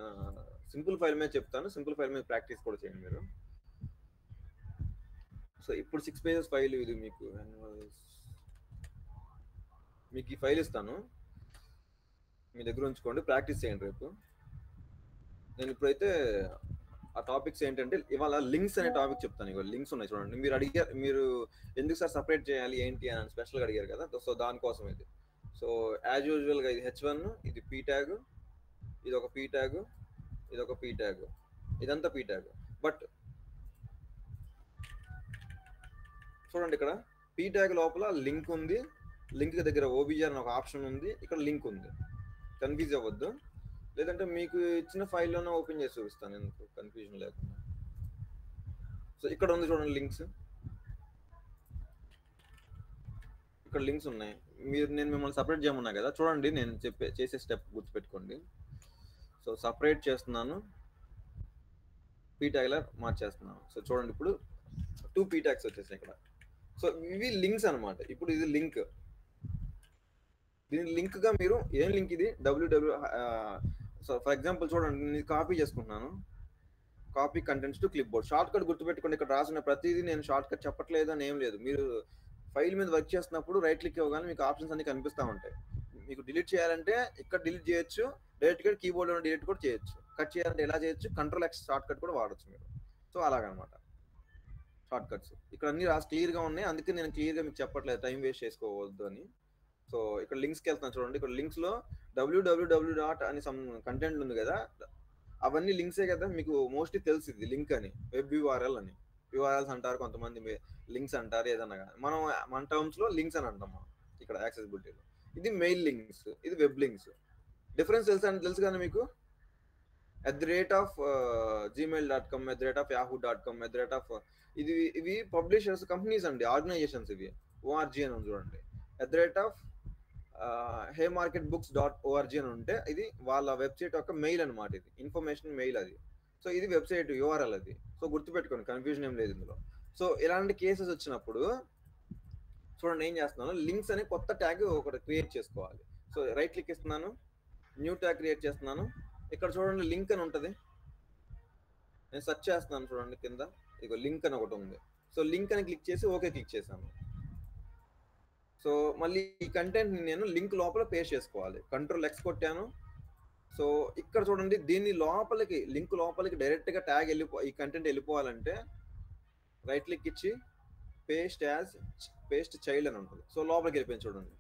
సింపుల్ ఫైల్ మీద చెప్తాను, సింపుల్ ఫైల్ మీద ప్రాక్టీస్ కూడా చేయండి మీరు. సో ఇప్పుడు 6 pages ఫైల్ ఇది మీకు ఈ ఫైల్ ఇస్తాను, మీ దగ్గర ఉంచుకోండి, ప్రాక్టీస్ చేయండి రేపు. నేను ఇప్పుడైతే ఆ టాపిక్స్ ఏంటంటే ఇవాళ లింక్స్ అనే టాపిక్ చెప్తాను. ఇవాళ లింక్స్ ఉన్నాయి చూడండి. మీరు అడిగారు, మీరు ఎందుకు సార్ సపరేట్ చేయాలి ఏంటి అని స్పెషల్గా అడిగారు కదా, సో దానికోసం ఇది. సో యాజ్ యూజువల్గా ఇది H1, ఇది P ట్యాగ్, ఇది ఒక P ట్యాగ్, ఇది ఒక P ట్యాగ్, ఇదంతా P ట్యాగ్. బట్ చూడండి ఇక్కడ P ట్యాగ్ లోపల లింక్ ఉంది, లింక్ దగ్గర OBJ అని ఒక ఆప్షన్ ఉంది, ఇక్కడ లింక్ ఉంది. కన్ఫ్యూజ్ అవ్వద్దు, లేదంటే మీకు ఇచ్చిన ఫైల్లోనే ఓపెన్ చేసి చూపిస్తాను ఎందుకు కన్ఫ్యూజన్ లేకుండా. సో ఇక్కడ ఉంది చూడండి లింక్స్, ఇక్కడ లింక్స్ ఉన్నాయి. నేను మిమ్మల్ని సపరేట్ చేయమన్నా కదా, చూడండి నేను చేసే స్టెప్ గుర్తుపెట్టుకోండి. సో సపరేట్ చేస్తున్నాను, P ట్యాగ్లా మార్చేస్తున్నాను. సో చూడండి ఇప్పుడు 2 P ట్యాగ్స్ వచ్చేసాయి ఇక్కడ. సో ఇవి లింక్స్ అనమాట. ఇప్పుడు ఇది లింక్, దీని లింక్ గా మీరు ఏం లింక్ ఇది www. సో ఫర్ ఎగ్జాంపుల్ చూడండి, నేను కాపీ చేసుకుంటున్నాను, copy contents to clip board. Short cut గుర్తుపెట్టుకోండి, ఇక్కడ రాసిన ప్రతిదీ నేను షార్ట్ కట్ చెప్పట్లేదు అని ఏం లేదు. మీరు ఫైల్ మీద వర్క్ చేస్తున్నప్పుడు రైట్ క్లిక్ ఇవ్వగానే మీకు ఆప్షన్స్ అన్ని కనిపిస్తూ ఉంటాయి. మీకు డిలీట్ చేయాలంటే ఇక్కడ డిలీట్ చేయొచ్చు, డైరెక్ట్గా కీబోర్డ్లో డిలీట్ కూడా చేయొచ్చు. కట్ చేయాలంటే ఎలా చేయొచ్చు, Ctrl+X షార్ట్ కట్ కూడా వాడచ్చు మీరు. సో అలాగనమాట షార్ట్ కట్స్. ఇక్కడ అన్ని క్లియర్గా ఉన్నాయి, అందుకే నేను క్లియర్గా మీకు చెప్పట్లేదు, టైం వేస్ట్ చేసుకోవద్దు అని. సో ఇక్కడ లింక్స్కి వెళ్తున్నాను చూడండి, ఇక్కడ లింక్స్లో www. అని సమ్ కంటెంట్ ఉంది కదా, అవన్నీ లింక్సే కదా, మీకు మోస్ట్లీ తెలుసు ఇది లింక్ అని, వెబ్ URL అని. URLs అంటారు కొంతమంది, లింక్స్ అంటారు, ఏదన్నా కానీ మన టర్మ్స్లో లింక్స్ అని అంటాం మనం ఇక్కడ యాక్సెసిబిలిటీలో. ఇది మెయిల్ లింక్స్, ఇది వెబ్ లింక్స్. డిఫరెన్స్ తెలుసు కానీ మీకు, @gmail.com, @yahoo.com, ఇవి పబ్లిషర్స్ కంపెనీస్ అండి, ఆర్గనైజేషన్స్. ఇవి ORG అని ఉంది చూడండి, @haymarketbooks.org అని ఉంటే ఇది వాళ్ళ వెబ్సైట్ యొక్క మెయిల్ అనమాట, ఇది ఇన్ఫర్మేషన్ మెయిల్ అది. సో ఇది వెబ్సైట్ URL అది. సో గుర్తుపెట్టుకోండి, కన్ఫ్యూజన్ ఏం లేదు ఇందులో. సో ఇలాంటి కేసెస్ వచ్చినప్పుడు చూడండి ఏం చేస్తున్నాను, లింక్స్ అనే కొత్త ట్యాగ్ ఒకటి క్రియేట్ చేసుకోవాలి. సో రైట్ క్లిక్ ఇస్తున్నాను, న్యూ ట్యాగ్ క్రియేట్ చేస్తున్నాను. ఇక్కడ చూడండి లింక్ అని ఉంటుంది, నేను సెర్చ్ చేస్తున్నాను చూడండి కింద, ఇక లింక్ అని ఒకటి ఉంది. సో లింక్ అని క్లిక్ చేసి ఓకే క్లిక్ చేశాను. సో మళ్ళీ ఈ కంటెంట్ని నేను లింక్ లోపల పేస్ట్ చేసుకోవాలి, Ctrl+X కొట్టాను. సో ఇక్కడ చూడండి, దీన్ని లోపలికి లింక్ లోపలికి డైరెక్ట్గా ట్యాగ్ ఈ కంటెంట్ వెళ్ళిపోవాలంటే రైట్ క్లిక్ ఇచ్చి పేస్ట్ చైల్డ్ అని ఉంటుంది. సో లోపలికి వెళ్ళిపోయింది చూడండి.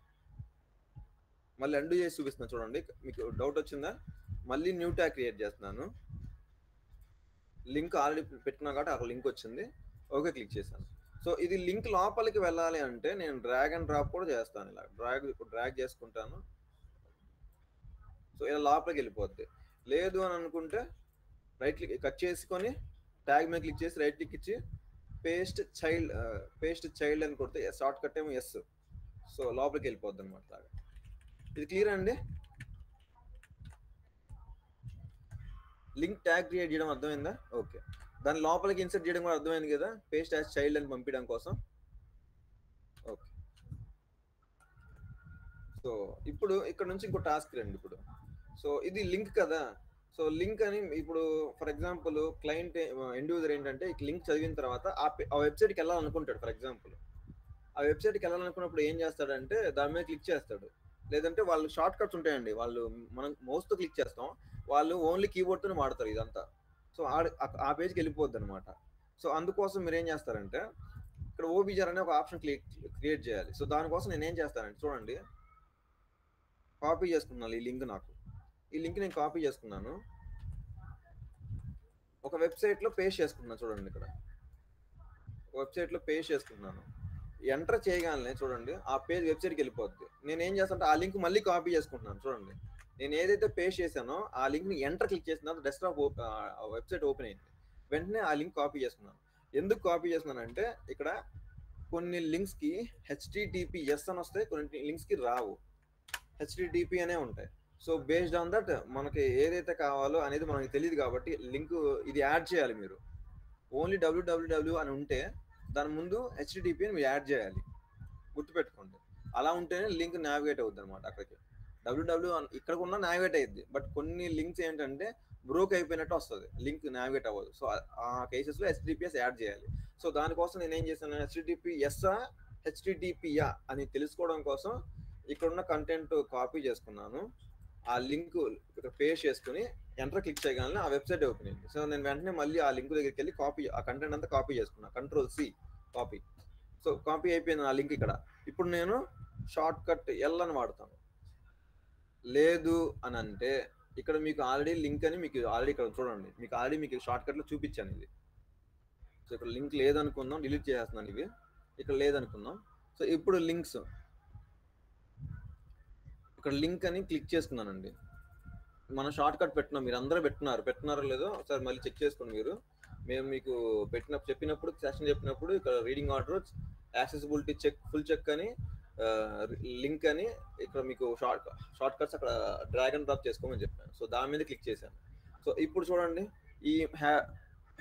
మళ్ళీ అండు చేసి చూపిస్తున్నాను చూడండి, మీకు డౌట్ వచ్చిందా? మళ్ళీ న్యూ ట్యాగ్ క్రియేట్ చేస్తున్నాను, లింక్ ఆల్రెడీ పెట్టినా కాబట్టి అక్కడ లింక్ వచ్చింది, ఓకే క్లిక్ చేశాను. సో ఇది లింక్ లోపలికి వెళ్ళాలి అంటే నేను డ్రాగ్ అండ్ డ్రాప్ కూడా చేస్తాను. ఇలా డ్రాగ్ చేసుకుంటాను, సో ఇలా లోపలికి వెళ్ళిపోద్ది. లేదు అని అనుకుంటే రైట్ క్లిక్ కట్ చేసుకొని ట్యాగ్ మీద క్లిక్ చేసి రైట్ క్లిక్ ఇచ్చి పేస్ట్ చైల్డ్ అని కొడితే షార్ట్ కట్ ఏమో ఎస్. సో లోపలికి వెళ్ళిపోద్ది అనమాట. లాగా ఇది క్లియర్ అండి. లింక్ ట్యాగ్ క్రియేట్ చేయడం అర్థమైందా? ఓకే, దాని లోపలికి ఇన్సర్ట్ చేయడం కూడా అర్థమైంది కదా, పేస్ట్ యాజ్ చైల్డ్ అని పంపించడం కోసం. ఓకే, సో ఇప్పుడు ఇక్కడ నుంచి ఇంకో టాస్క్ రండి. ఇప్పుడు సో ఇది లింక్ కదా, సో లింక్ అని ఇప్పుడు for example client end user ఏంటంటే ఈ లింక్ చదివిన తర్వాత ఆ వెబ్సైట్కి వెళ్ళాలనుకుంటాడు. ఫర్ ఎగ్జాంపుల్ ఆ వెబ్సైట్కి వెళ్ళాలనుకున్నప్పుడు ఏం చేస్తాడంటే దాని మీద క్లిక్ చేస్తాడు, లేదంటే వాళ్ళు షార్ట్ కట్స్ ఉంటాయండి, వాళ్ళు మనం మౌస్తో క్లిక్ చేస్తాం, వాళ్ళు ఓన్లీ కీబోర్డ్తోనే వాడతారు ఇదంతా. సో ఆ పేజ్కి వెళ్ళిపోద్ది అనమాట. సో అందుకోసం మీరు ఏం చేస్తారంటే ఇక్కడ OBJ అనే ఒక ఆప్షన్ క్రియేట్ చేయాలి. సో దానికోసం నేను ఏం చేస్తానంటే చూడండి, కాపీ చేసుకున్నాను ఈ లింక్, ఈ లింక్ నేను కాపీ చేసుకున్నాను, ఒక వెబ్సైట్లో పేస్ట్ చేసుకున్నాను చూడండి. ఇక్కడ వెబ్సైట్లో పేస్ట్ చేసుకున్నాను, ఎంటర్ చేయగానే చూడండి ఆ పేజ్ వెబ్సైట్కి వెళ్ళిపోద్ది. నేను ఏం చేస్తానంటే ఆ లింక్ మళ్ళీ కాపీ చేసుకుంటున్నాను చూడండి. నేను ఏదైతే పేస్ట్ చేశానో ఆ లింక్ని ఎంటర్ క్లిక్ చేసిన డెస్క్టాప్ వెబ్సైట్ ఓపెన్ అయింది, వెంటనే ఆ లింక్ కాపీ చేసుకున్నాను. ఎందుకు కాపీ చేస్తున్నానంటే ఇక్కడ కొన్ని లింక్స్కి HTTPS అని వస్తాయి, కొన్ని లింక్స్కి రావు, HTTP అనే ఉంటాయి. సో బేస్డ్ ఆన్ దట్ మనకి ఏదైతే కావాలో అనేది మనకి తెలియదు కాబట్టి లింక్ ఇది యాడ్ చేయాలి. మీరు ఓన్లీ www అని ఉంటే దాని ముందు HTTP అని మీరు యాడ్ చేయాలి, గుర్తుపెట్టు. అలా ఉంటేనే లింక్ నావిగేట్ అవుతుంది అనమాట అక్కడికి. డబ్ల్యూడబ్ల్యూ ఇక్కడ ఉన్న నావిగేట్ అయ్యింది, బట్ కొన్ని లింక్స్ ఏంటంటే బ్రోక్ అయిపోయినట్టు వస్తుంది, లింక్ నావిగేట్ అవ్వదు. సో ఆ కేసెస్లో HTTPS యాడ్ చేయాలి. సో దానికోసం నేను ఏం చేశాను, HTTPSA HTTPయా అని తెలుసుకోవడం కోసం ఇక్కడ ఉన్న కంటెంట్ కాపీ చేసుకున్నాను. ఆ లింక్ ఇక్కడ పేస్ట్ చేసుకుని ఎంటర్ క్లిక్ చేయగానే ఆ వెబ్సైట్ ఓపెన్ అయింది. సో నేను వెంటనే మళ్ళీ ఆ లింక్ దగ్గరికి వెళ్ళి కాపీ, ఆ కంటెంట్ అంతా కాపీ చేసుకున్నాను, Ctrl+C కాపీ. సో కాపీ అయిపోయింది ఆ లింక్ ఇక్కడ. ఇప్పుడు నేను షార్ట్ కట్ L అని వాడతాను. లేదు అని అంటే ఇక్కడ మీకు ఆల్రెడీ లింక్ అని మీకు ఆల్రెడీ ఇక్కడ చూడండి, మీకు ఆల్రెడీ మీకు షార్ట్ కట్లో చూపించాను ఇది. సో ఇక్కడ లింక్ లేదనుకుందాం, డిలీట్ చేసేస్తున్నాను ఇవి, ఇక్కడ లేదనుకుందాం. సో ఇప్పుడు లింక్స్ ఇక్కడ లింక్ అని క్లిక్ చేసుకున్నానండి. మనం షార్ట్ కట్ పెట్టినాం, మీరు అందరూ పెట్టినారో లేదో ఒకసారి మళ్ళీ చెక్ చేసుకోండి మీరు. మేము మీకు చెప్పినప్పుడు సెషన్ చెప్పినప్పుడు ఇక్కడ reading order, accessibility check, full check అని, లింక్ అని ఇక్కడ మీకు షార్ట్ కట్స్ అక్కడ డ్రాగ్ అండ్ డ్రాప్ చేసుకోమని చెప్పాను. సో దాని మీద క్లిక్ చేశాను. సో ఇప్పుడు చూడండి, ఈ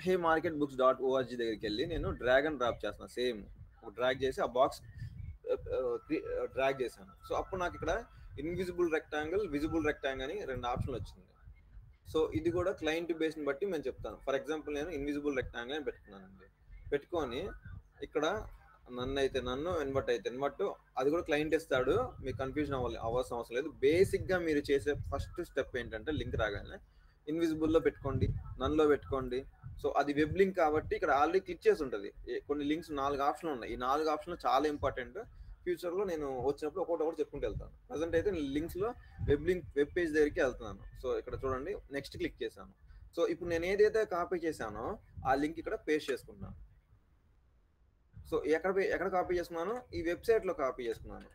heymarketbooks.org దగ్గరికి వెళ్ళి నేను డ్రాగ్ అండ్ డ్రాప్ చేస్తున్నాను. సేమ్ డ్రాగ్ చేసి ఆ బాక్స్ డ్రాగ్ చేశాను. సో అప్పుడు నాకు ఇక్కడ ఇన్విజిబుల్ రెక్టాంగిల్, విజిబుల్ రెక్టాంగిల్ అని 2 ఆప్షన్లు వచ్చింది. సో ఇది కూడా క్లయింట్ బేస్ని బట్టి నేను చెప్తాను. ఫర్ ఎగ్జాంపుల్ నేను ఇన్విజిబుల్ రెక్టాంగిల్ అని పెట్టుకున్నానండి. పెట్టుకొని ఇక్కడ నన్ను ఎన్బట్ అది కూడా క్లయింట్ ఇస్తాడు, మీకు కన్ఫ్యూజన్ అవ్వాల్సిన అవసరం లేదు. బేసిక్గా మీరు చేసే ఫస్ట్ స్టెప్ ఏంటంటే లింక్ రాగానే ఇన్విజిబుల్లో పెట్టుకోండి, నన్లో పెట్టుకోండి. సో అది వెబ్ లింక్ కాబట్టి ఇక్కడ ఆల్రెడీ క్లిక్ చేసి ఉంటుంది. కొన్ని లింక్స్ 4 ఆప్షన్లు ఉన్నాయి. ఈ 4 ఆప్షన్లు చాలా ఇంపార్టెంట్. ఫ్యూచర్లో నేను వచ్చినప్పుడు ఒకటి చెప్పుకుంటూ వెళ్తాను. ప్రజెంట్ అయితే నేను లింక్స్లో వెబ్ పేజ్ దగ్గరికి వెళ్తున్నాను. సో ఇక్కడ చూడండి, నెక్స్ట్ క్లిక్ చేశాను. సో ఇప్పుడు నేను ఏదైతే కాపీ చేశానో ఆ లింక్ ఇక్కడ పేస్ట్ చేసుకున్నాను. సో ఎక్కడ కాపీ చేసుకున్నాను, ఈ వెబ్సైట్లో కాపీ చేసుకున్నాను.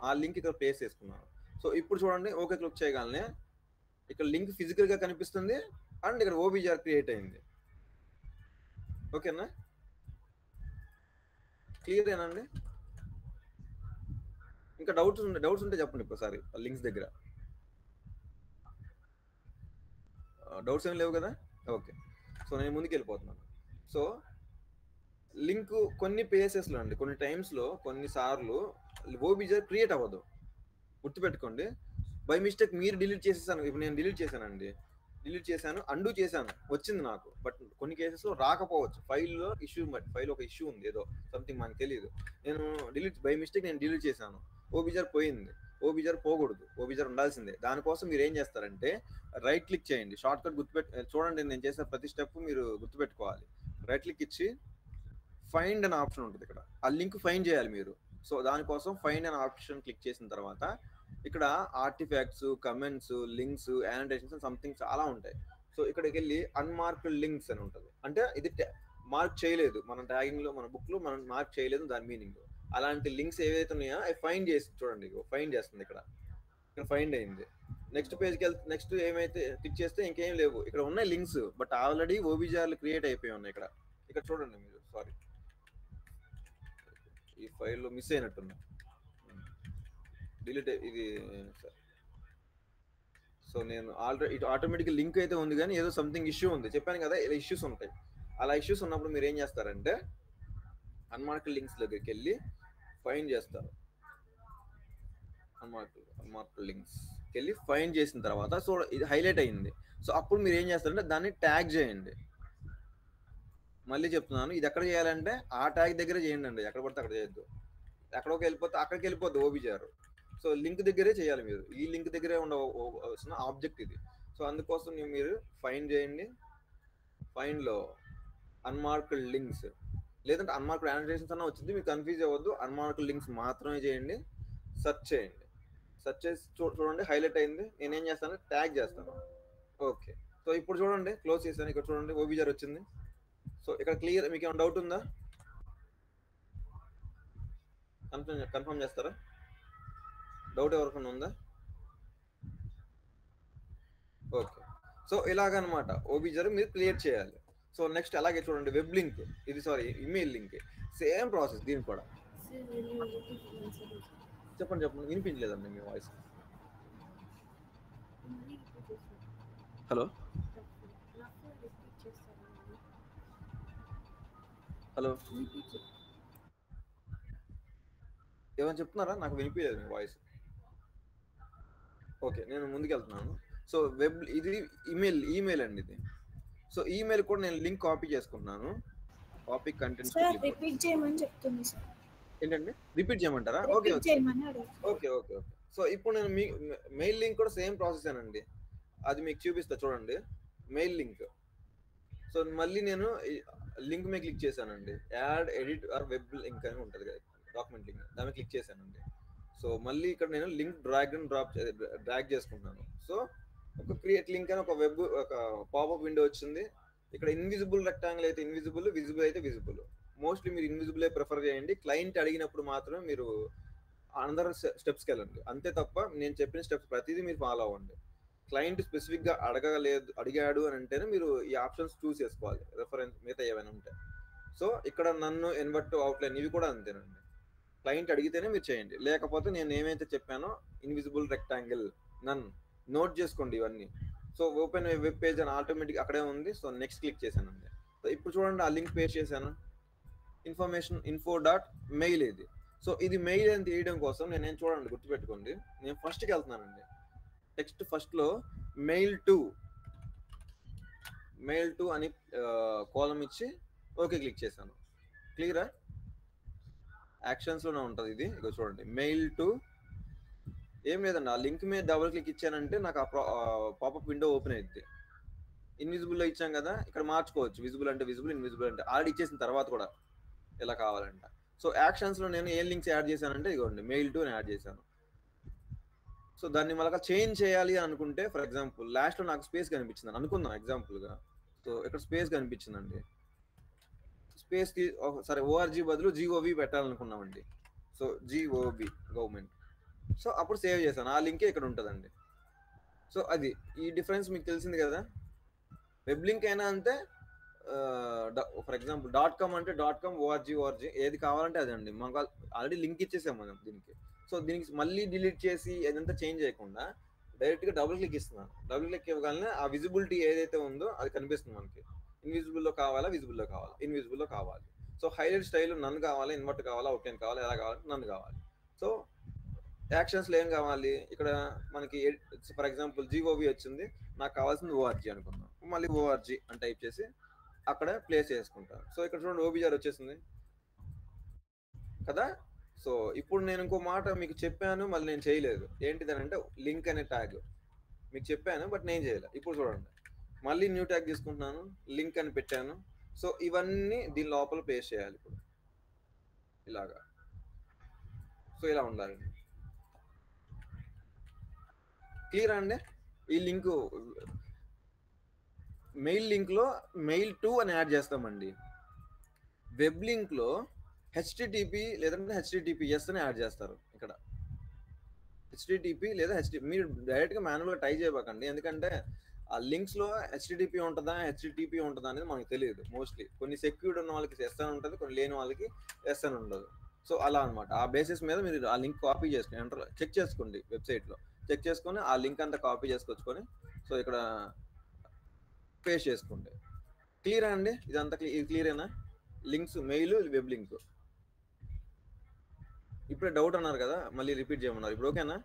ఆ లింక్ ఇక్కడ పేస్ట్ చేసుకున్నాను. సో ఇప్పుడు చూడండి, ఓకే క్లిక్ చేయగానే ఇక్కడ లింక్ ఫిజికల్గా కనిపిస్తుంది అండ్ ఇక్కడ OBJR క్రియేట్ అయింది. ఓకేనా, క్లియర్ ఏనండి? ఇంకా డౌట్స్ ఉంటే చెప్పండి ఒకసారి. లింక్స్ దగ్గర డౌట్స్ ఏం లేవు కదా? ఓకే, సో నేను ముందుకు వెళ్ళిపోతున్నాను. సో లింక్ కొన్ని పేజెస్లో అండి, కొన్ని టైమ్స్లో, కొన్నిసార్లు OBJR క్రియేట్ అవ్వదు. గుర్తుపెట్టుకోండి, బై మిస్టేక్ మీరు డిలీట్ చేసేసాను. ఇప్పుడు నేను డిలీట్ చేశాను, అండూ చేశాను, వచ్చింది నాకు. బట్ కొన్ని కేసెస్లో రాకపోవచ్చు. ఫైల్ ఒక ఇష్యూ ఉంది, ఏదో సంథింగ్ మనకు తెలియదు. నేను బై మిస్టేక్ డిలీట్ చేశాను, OBJR పోయింది. OBJR పోకూడదు, OBJR ఉండాల్సిందే. దానికోసం మీరు ఏం చేస్తారంటే రైట్ క్లిక్ చేయండి, షార్ట్ కట్ చూడండి, నేను చేసే ప్రతి స్టెప్ మీరు గుర్తుపెట్టుకోవాలి. రైట్ క్లిక్ ఇచ్చి ఫైండ్ అనే ఆప్షన్ ఉంటుంది, ఇక్కడ ఆ లింక్ ఫైండ్ చేయాలి మీరు. సో దానికోసం ఫైండ్ అనే ఆప్షన్ క్లిక్ చేసిన తర్వాత ఇక్కడ artefacts, comments, links, annotations something చాలా ఉంటాయి. సో ఇక్కడికి వెళ్ళి అన్మార్క్డ్ లింక్స్ అని ఉంటుంది. అంటే ఇది మార్క్ చేయలేదు, మన ట్యాగింగ్ లో, మన బుక్ లో మనం మార్క్ చేయలేదు దాని మీనింగ్. అలాంటి లింక్స్ ఏవైతే ఉన్నాయో అవి ఫైండ్ చేసి చూడండి, ఫైండ్ చేస్తుంది. ఇక్కడ ఫైండ్ అయింది. నెక్స్ట్ పేజ్కి వెళ్తే నెక్స్ట్ ఏమైతే క్లిక్ చేస్తే ఇంకేం లేవు, ఇక్కడ ఉన్నాయి links, but already OBJR create అయిపోయి ఉన్నాయి. ఇక్కడ చూడండి మీరు, సారీ ఈ ఫైల్లో మిస్ అయినట్టున్నా, డిలీట్ ఇది. సో నేను ఆల్రెడీ ఇటు ఆటోమేటిక్ లింక్ అయితే ఉంది, కానీ ఏదో సంథింగ్ ఇష్యూ ఉంది. చెప్పాను కదా, ఇలా ఇష్యూస్ ఉంటాయి. అలా ఇష్యూస్ ఉన్నప్పుడు మీరు ఏం చేస్తారంటే అన్మార్క్డ్ లింక్స్ దగ్గరికి వెళ్ళి ఫైండ్ చేస్తారు. అన్మార్క్డ్ లింక్స్ వెళ్ళి ఫైండ్ చేసిన తర్వాత సో ఇది హైలైట్ అయింది. సో అప్పుడు మీరు ఏం చేస్తారంటే దాన్ని ట్యాగ్ చేయండి. మళ్ళీ చెప్తున్నాను, ఇది ఎక్కడ చేయాలంటే ఆ ట్యాగ్ దగ్గర చేయండి అండి, ఎక్కడ పడితే అక్కడ చేయొద్దు. అక్కడికి వెళ్ళిపోద్ది OBJR. సో లింక్ దగ్గరే చేయాలి మీరు, ఈ లింక్ దగ్గరే ఉండవలసిన ఆబ్జెక్ట్ ఇది. సో అందుకోసం మీరు ఫైండ్ చేయండి, ఫైండ్లో అన్మార్క్డ్ లింక్స్, లేదంటే అన్మార్క్డ్ యానోటేషన్స్ అన్న వచ్చింది, మీకు కన్ఫ్యూజ్ అవ్వద్దు. అన్మార్క్డ్ లింక్స్ మాత్రమే చేయండి, సెర్చ్ చేయండి. సెర్చ్ చేసి చూడండి హైలైట్ అయింది. నేనేం చేస్తాను, ట్యాగ్ చేస్తాను. ఓకే, సో ఇప్పుడు చూడండి, క్లోజ్ చేశాను. ఇక్కడ చూడండి OBJR వచ్చింది. సో ఇక్కడ క్లియర్, మీకు ఏమైనా డౌట్ ఉందా? కన్ఫర్మ్ చేస్తారా? డౌట్ ఎవరికైనా ఉందా? ఓకే, సో ఇలాగనమాట OBJR మీరు క్రియేట్ చేయాలి. సో నెక్స్ట్ అలాగే చూడండి, వెబ్ లింక్, ఇది ఇమెయిల్ లింక్, సేమ్ ప్రాసెస్ దీనికి కూడా. చెప్పండి వినిపించలేదండి మీ వాయిస్. హలో ఏమైనా చెప్తున్నారా? నాకు వినిపించలేదు మీ వాయిస్. ఓకే, నేను ముందుకెళ్తున్నాను. సో వెబ్ ఇది ఈమెయిల్ అండి ఇది. సో ఈమెయిల్ కూడా నేను లింక్ కాపీ చేసుకుంటున్నాను. కాపీ కంటెంట్స్ సార్ రిపీట్ చేయమని చెప్తుంది సార్. ఏంటండి రిపీట్ చేయమంటారా? ఓకే రిపీట్ ఓకే చేయమని అడుగుతుంది. Okay okay okay. సో ఇప్పుడు నేను మీ మెయిల్ లింక్ కూడా సేమ్ ప్రాసెస్ అండి. అది మీకు చూపిస్తా చూడండి. Mail link. సో మళ్ళీ నేను లింక్ మీద క్లిక్ చేశానండి. Add edit or web link అని ఉంటుంది కదా, డాక్యుమెంట్ లింక్, దాన్ని క్లిక్ చేశానండి. సో మళ్ళీ ఇక్కడ నేను లింక్ డ్రాగ్ అండ్ డ్రాగ్ చేసుకుంటున్నాను. సో ఒక క్రియేట్ లింక్ అని ఒక పాపప్ విండో వచ్చింది. ఇక్కడ ఇన్విజిబుల్ రెక్టాంగిల్ అయితే ఇన్విజిబుల్, విజిబుల్ అయితే విజిబుల్. మోస్ట్లీ మీరు ఇన్విజిబుల్ ప్రిఫర్ చేయండి. క్లయింట్ అడిగినప్పుడు మాత్రమే మీరు అందరూ స్టెప్స్కి వెళ్ళండి. అంతే తప్ప నేను చెప్పిన స్టెప్స్ ప్రతిదీ మీరు ఫాలో అవ్వండి. క్లయింట్ స్పెసిఫిక్గా అడిగాడు అని అంటేనే మీరు ఈ ఆప్షన్స్ చూస్ చేసుకోవాలి, రెఫరెన్స్ మిగతా ఏమైనా ఉంటాయి. సో ఇక్కడ నన్ను ఇన్వర్ట్ అవుట్లైన్ ఇవి కూడా అంతేనండి. క్లయింట్ అడిగితేనే మీరు చేయండి, లేకపోతే నేను ఏమైతే చెప్పానో ఇన్విజిబుల్ రెక్టాంగిల్ నన్ నోట్ చేసుకోండి ఇవన్నీ. సో ఓపెన్ వెబ్ పేజ్ అని ఆటోమేటిక్ అక్కడే ఉంది. సో నెక్స్ట్ క్లిక్ చేశానండి. సో ఇప్పుడు చూడండి ఆ లింక్ పేస్ట్ చేశాను. ఇన్ఫర్మేషన్ info.mail ఇది. సో ఇది మెయిల్ అని తీయడం కోసం నేనేం చూడండి గుర్తుపెట్టుకోండి, నేను ఫస్ట్కి వెళ్తున్నానండి. టెక్స్ట్ ఫస్ట్లో మెయిల్ టు అని కాలం ఇచ్చి ఓకే క్లిక్ చేశాను. క్లియరా? యాక్షన్స్లోనే ఉంటుంది ఇది. ఇక చూడండి మెయిల్ టు ఏం లేదండి, ఆ లింక్ మీద డబుల్ క్లిక్ ఇచ్చానంటే నాకు ఆ పాపప్ విండో ఓపెన్ అవుతుంది. ఇన్విజిబుల్లో ఇచ్చాం కదా, ఇక్కడ మార్చుకోవచ్చు. విజిబుల్ అంటే విజిబుల్, ఇన్విజిబుల్ అంటే ఆల్రెడీ ఇచ్చేసిన తర్వాత కూడా ఎలా కావాలంట. సో యాక్షన్స్లో నేను ఏం లింక్స్ యాడ్ చేశానంటే ఇదిగోండి మెయిల్ టు అని యాడ్ చేశాను. సో దాన్ని మళ్ళీ చేంజ్ చేయాలి అనుకుంటే, ఫర్ ఎగ్జాంపుల్ లాస్ట్లో నాకు స్పేస్ కనిపించింది అనుకుందాం ఎగ్జాంపుల్గా. సో ఇక్కడ స్పేస్ కనిపించిందండి. స్పేస్కి సరే ఓఆర్జీ బదులు జీఓవి పెట్టాలనుకున్నామండి. So G O V government. సో అప్పుడు సేవ్ చేశాను, ఆ లింకే ఇక్కడ ఉంటుందండి. సో అది ఈ డిఫరెన్స్ మీకు తెలిసింది కదా. వెబ్ లింక్ అయినా అంతే, ఫర్ ఎగ్జాంపుల్ .com అంటే .com, ఓఆర్జీ ఏది కావాలంటే అదండి. మాకు ఆల్రెడీ లింక్ ఇచ్చేసాం మనం దీనికి. సో దీనికి మళ్ళీ డిలీట్ చేసి ఏదంతా చేంజ్ చేయకుండా డైరెక్ట్గా డబుల్ క్లిక్ ఇస్తున్నాను. డబుల్ క్లిక్ ఇవ్వగానే ఆ విజిబిలిటీ ఏదైతే ఉందో అది కనిపిస్తుంది మనకి. ఇన్విజిబుల్లో కావాలా, విజిబుల్లో కావాలా? ఇన్విజిబుల్లో కావాలి. సో హైలైట్ స్టైల్ నన్ను కావాలా, ఇన్వర్ట్ కావాలా, అవుట్లైన్ కావాలా, ఎలా కావాలంటే నన్ను కావాలి. సో యాక్షన్స్లో ఏం కావాలి, ఇక్కడ మనకి ఫర్ ఎగ్జాంపుల్ జీఓవి వచ్చింది, నాకు కావాల్సింది ఓఆర్జీ అనుకుందాం. మళ్ళీ ఓఆర్జీ అని టైప్ చేసి అక్కడ ప్లేస్ చేసుకుంటాను. సో ఇక్కడ చూడండి ఓబీజీఆర్ వచ్చేసింది కదా. సో ఇప్పుడు నేను ఇంకో మాట మీకు చెప్పాను, మళ్ళీ నేను చేయలేదు. ఏంటిదని అంటే లింక్ అనే ట్యాగ్ మీకు చెప్పాను, బట్ నేను చేయలేదు. ఇప్పుడు చూడండి మళ్ళీ న్యూ ట్యాగ్ తీసుకుంటున్నాను, లింక్ అని పెట్టాను. సో ఇవన్నీ దీని లోపల పేస్ట్ చేయాలి ఇప్పుడు ఇలాగా. సో ఇలా ఉండాలండి. క్లియర్ అండి? ఈ లింకు మెయిల్ లింక్లో మెయిల్ టు అని యాడ్ చేస్తామండి. వెబ్ లింక్లో HTTP లేదంటే HTTPS అని యాడ్ చేస్తారు. ఇక్కడ HTTP లేదా మీరు డైరెక్ట్గా మాన్యువల్గా టైప్ చేయబోకండి, ఎందుకంటే ఆ లింక్స్లో HTTP ఉంటుందా HTTP ఉంటుందా అనేది మనకు తెలియదు. మోస్ట్లీ కొన్ని సెక్యూర్డ్ ఉన్న వాళ్ళకి ఎస్ అని ఉంటుంది, కొన్ని లేని వాళ్ళకి ఎస్ అని ఉండదు. సో అలా అనమాట. ఆ బేసిస్ మీద మీరు ఆ లింక్ కాపీ చేసుకుని చెక్ చేసుకోండి, వెబ్సైట్లో చెక్ చేసుకొని ఆ లింక్ అంతా కాపీ చేసుకొచ్చుకొని సో ఇక్కడ పేస్ట్ చేసుకోండి. క్లియరా అండి? ఇదంతా ఇది క్లియరేనా? Links mail, web link. ఇప్పుడే డౌట్ అన్నారు కదా, మళ్ళీ రిపీట్ చేయమన్నారు. ఇప్పుడు ఓకేనా?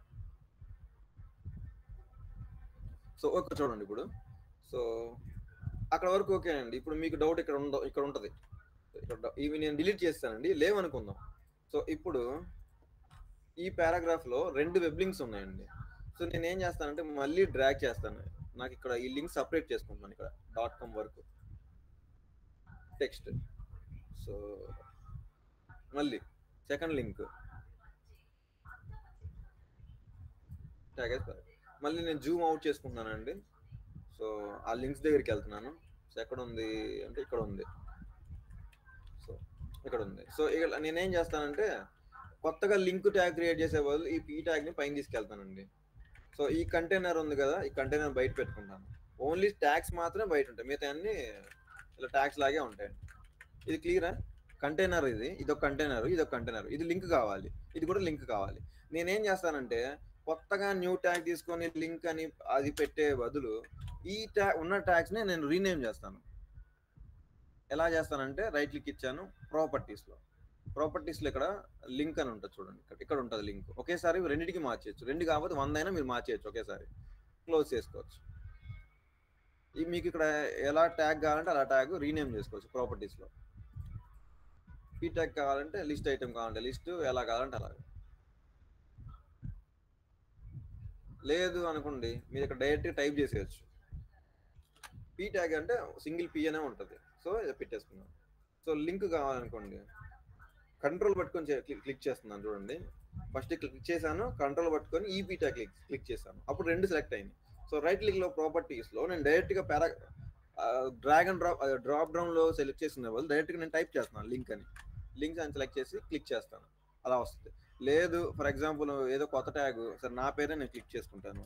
సో ఓకే చూడండి ఇప్పుడు. సో అక్కడ వరకు ఓకే అండి. ఇప్పుడు మీకు డౌట్ ఇక్కడ ఉంటుంది. ఇవి నేను డిలీట్ చేస్తానండి, లేవనుకుందాం. సో ఇప్పుడు ఈ పారాగ్రాఫ్లో 2 వెబ్ లింక్స్ ఉన్నాయండి. సో నేను ఏం చేస్తానంటే మళ్ళీ డ్రాగ్ చేస్తాను. నాకు ఇక్కడ ఈ లింక్ సపరేట్ చేసుకుంటున్నాను ఇక్కడ .com వరకు టెక్స్ట్. సో మళ్ళీ సెకండ్ లింక్ మళ్ళీ నేను జూమ్ అవుట్ చేసుకుంటున్నానండి. సో ఆ లింక్స్ దగ్గరికి వెళ్తున్నాను. సో ఎక్కడ ఉంది అంటే ఇక్కడ ఉంది. సో ఇక్కడ ఉంది. సో ఇక్కడ నేనేం చేస్తానంటే కొత్తగా లింక్ ట్యాగ్ క్రియేట్ చేసే బదులు ఈ ట్యాగ్ని పైన తీసుకెళ్తానండి. సో ఈ కంటైనర్ ఉంది కదా, ఈ కంటైనర్ బయట పెట్టుకుంటాను. ఓన్లీ ట్యాగ్స్ మాత్రమే బయట ఉంటాయి, మిగతా అన్ని ఇలా ట్యాగ్స్ లాగే ఉంటాయండి. ఇది క్లియరా? కంటైనర్ ఇదొక కంటైనర్, ఇదొక కంటైనర్. ఇది లింక్ కావాలి, ఇది కూడా లింక్ కావాలి. నేనేం చేస్తానంటే కొత్తగా న్యూ ట్యాగ్ తీసుకొని లింక్ అని అది పెట్టే బదులు ఈ ట్యాగ్ ఉన్న ట్యాగ్స్ని నేను రీనేమ్ చేస్తాను. ఎలా చేస్తానంటే రైట్ క్లిక్ ఇచ్చాను, ప్రాపర్టీస్లో ప్రాపర్టీస్లో ఇక్కడ లింక్ అని ఉంటుంది చూడండి, ఇక్కడ ఉంటుంది లింక్. ఒకేసారి రెండింటికి మార్చేయచ్చు, 2 కాకపోతే 100 అయినా మీరు మార్చేయచ్చు ఒకేసారి, క్లోజ్ చేసుకోవచ్చు. మీకు ఇక్కడ ఎలా ట్యాగ్ కావాలంటే అలా ట్యాగ్ రీనేమ్ చేసుకోవచ్చు ప్రాపర్టీస్లో. పీ ట్యాగ్ కావాలంటే లిస్ట్ ఐటమ్ కావాలంటే లిస్ట్, ఎలా కావాలంటే అలాగే. లేదు అనుకోండి మీరు ఇక్కడ డైరెక్ట్గా టైప్ చేసేయచ్చు. పీ ట్యాగ్ అంటే సింగిల్ పీ అనే ఉంటుంది, సో ఇది పెట్టేసుకున్నాం. సో లింక్ కావాలనుకోండి కంట్రోల్ పట్టుకొని క్లిక్ చేస్తున్నాను చూడండి. ఫస్ట్ క్లిక్ చేశాను, కంట్రోల్ పట్టుకొని ఈపీ ట్యాగ్ క్లిక్ చేశాను, అప్పుడు 2 సెలెక్ట్ అయింది. సో రైట్ క్లిక్లో ప్రాపర్టీస్లో నేను డైరెక్ట్గా డ్రాగ్ అండ్ డ్రాప్ డౌన్లో సెలెక్ట్ చేసిన వాళ్ళు డైరెక్ట్గా నేను టైప్ చేస్తున్నాను లింక్ అని సెలెక్ట్ చేసి క్లిక్ చేస్తాను, అలా వస్తుంది. లేదు ఫర్ ఎగ్జాంపుల్ ఏదో కొత్త ట్యాగ్, సరే నా పేరే నేను క్లిక్ చేసుకుంటాను,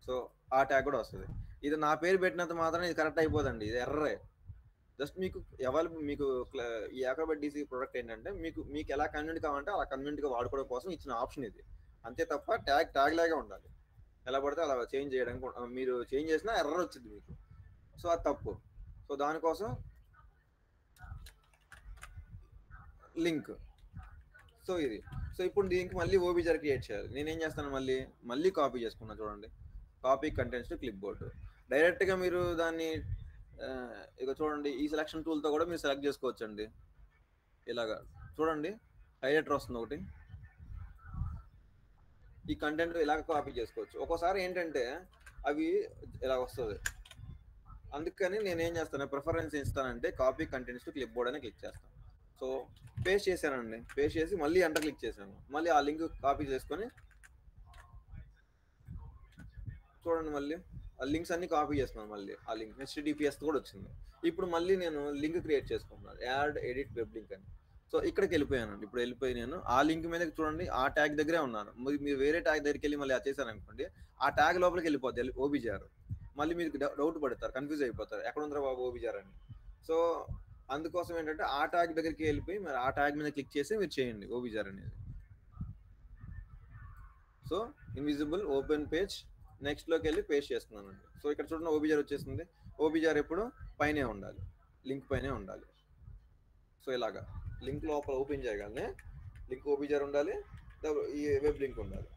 సో ఆ ట్యాగ్ కూడా వస్తుంది. ఇది నా పేరు పెట్టినంత మాత్రం ఇది కరెక్ట్ అయిపోదండి, ఇది ఎర్రే. జస్ట్ మీకు మీకు ఈ యాక్రోబాట్ డీసీ ప్రోడక్ట్ ఏంటంటే మీకు ఎలా కన్వీనియంట్ కావాలంటే అలా కన్వీనియంట్గా వాడుకోవడం కోసం ఇచ్చిన ఆప్షన్ ఇది, అంతే తప్ప ట్యాగ్ లాగే ఉండాలి. ఎలా పడితే అలా చేంజ్ చేయడానికి మీరు చేంజ్ చేసినా ఎర్రర్ వచ్చింది మీకు, సో అది తప్పు. సో దానికోసం లింక్. సో ఇది. సో ఇప్పుడు దీనికి మళ్ళీ ఓబీజర్ క్రియేట్ చేయాలి. నేనేం చేస్తాను, మళ్ళీ కాపీ చేసుకున్నా చూడండి, copy contents to clip board. డైరెక్ట్గా మీరు దాన్ని ఇక చూడండి ఈ సెలక్షన్ టూల్తో కూడా మీరు సెలెక్ట్ చేసుకోవచ్చు అండి. ఇలాగా చూడండి హైలైటర్ వస్తుంది ఒకటి, ఈ కంటెంట్ ఇలాగ కాపీ చేసుకోవచ్చు. ఒక్కోసారి ఏంటంటే అవి ఇలా వస్తుంది, అందుకని నేనేం చేస్తాను ప్రిఫరెన్స్ ఇస్తానంటే copy contents to clip board అని క్లిక్ చేస్తాను. సో పేస్ట్ చేశానండి, పేస్ట్ చేసి మళ్ళీ ఎంటర్ క్లిక్ చేశాను, మళ్ళీ ఆ లింక్ కాపీ చేసుకొని చూడండి మళ్ళీ ఆ లింక్స్ అన్ని కాపీ చేస్తున్నాను, మళ్ళీ ఆ లింక్ HTTPS కూడా వచ్చింది. ఇప్పుడు మళ్ళీ నేను లింక్ క్రియేట్ చేసుకుంటున్నాను, యాడ్ ఎడిట్ వెబ్ లింక్ అని. సో ఇక్కడికి వెళ్ళిపోయానండి. ఇప్పుడు వెళ్ళిపోయి నేను ఆ లింక్ మీద చూడండి ఆ ట్యాగ్ దగ్గరే ఉన్నాను. మీరు వేరే ట్యాగ్ దగ్గరికి వెళ్ళి మళ్ళీ చేశారనుకోండి ఆ ట్యాగ్ లోపలికి వెళ్ళిపోద్ది ఓబీజర్. మళ్ళీ మీకు డౌట్ పడతారు, కన్ఫ్యూజ్ అయిపోతారు, ఎక్కడ ఉందరా బాబు ఓబీజర్ అని. సో అందుకోసం ఏంటంటే ఆ ట్యాగ్ దగ్గరికి వెళ్ళిపోయి మరి ఆ ట్యాగ్ మీద క్లిక్ చేసి మీరు చేయండి ఓబీజర్ అనేది. సో ఇన్విజిబుల్ ఓపెన్ పేజ్ నెక్స్ట్లోకి వెళ్ళి పేస్ట్ చేస్తున్నానండి. సో ఇక్కడ చూడండి ఓబీజర్ వచ్చేసింది. ఓబీజర్ ఎప్పుడు పైనే ఉండాలి, లింక్ పైనే ఉండాలి. సో ఇలాగా లింక్ లోపల ఓపెన్ చేయగానే లింక్ ఓబీజర్ ఉండాలి, ఈ వెబ్ లింక్ ఉండాలి.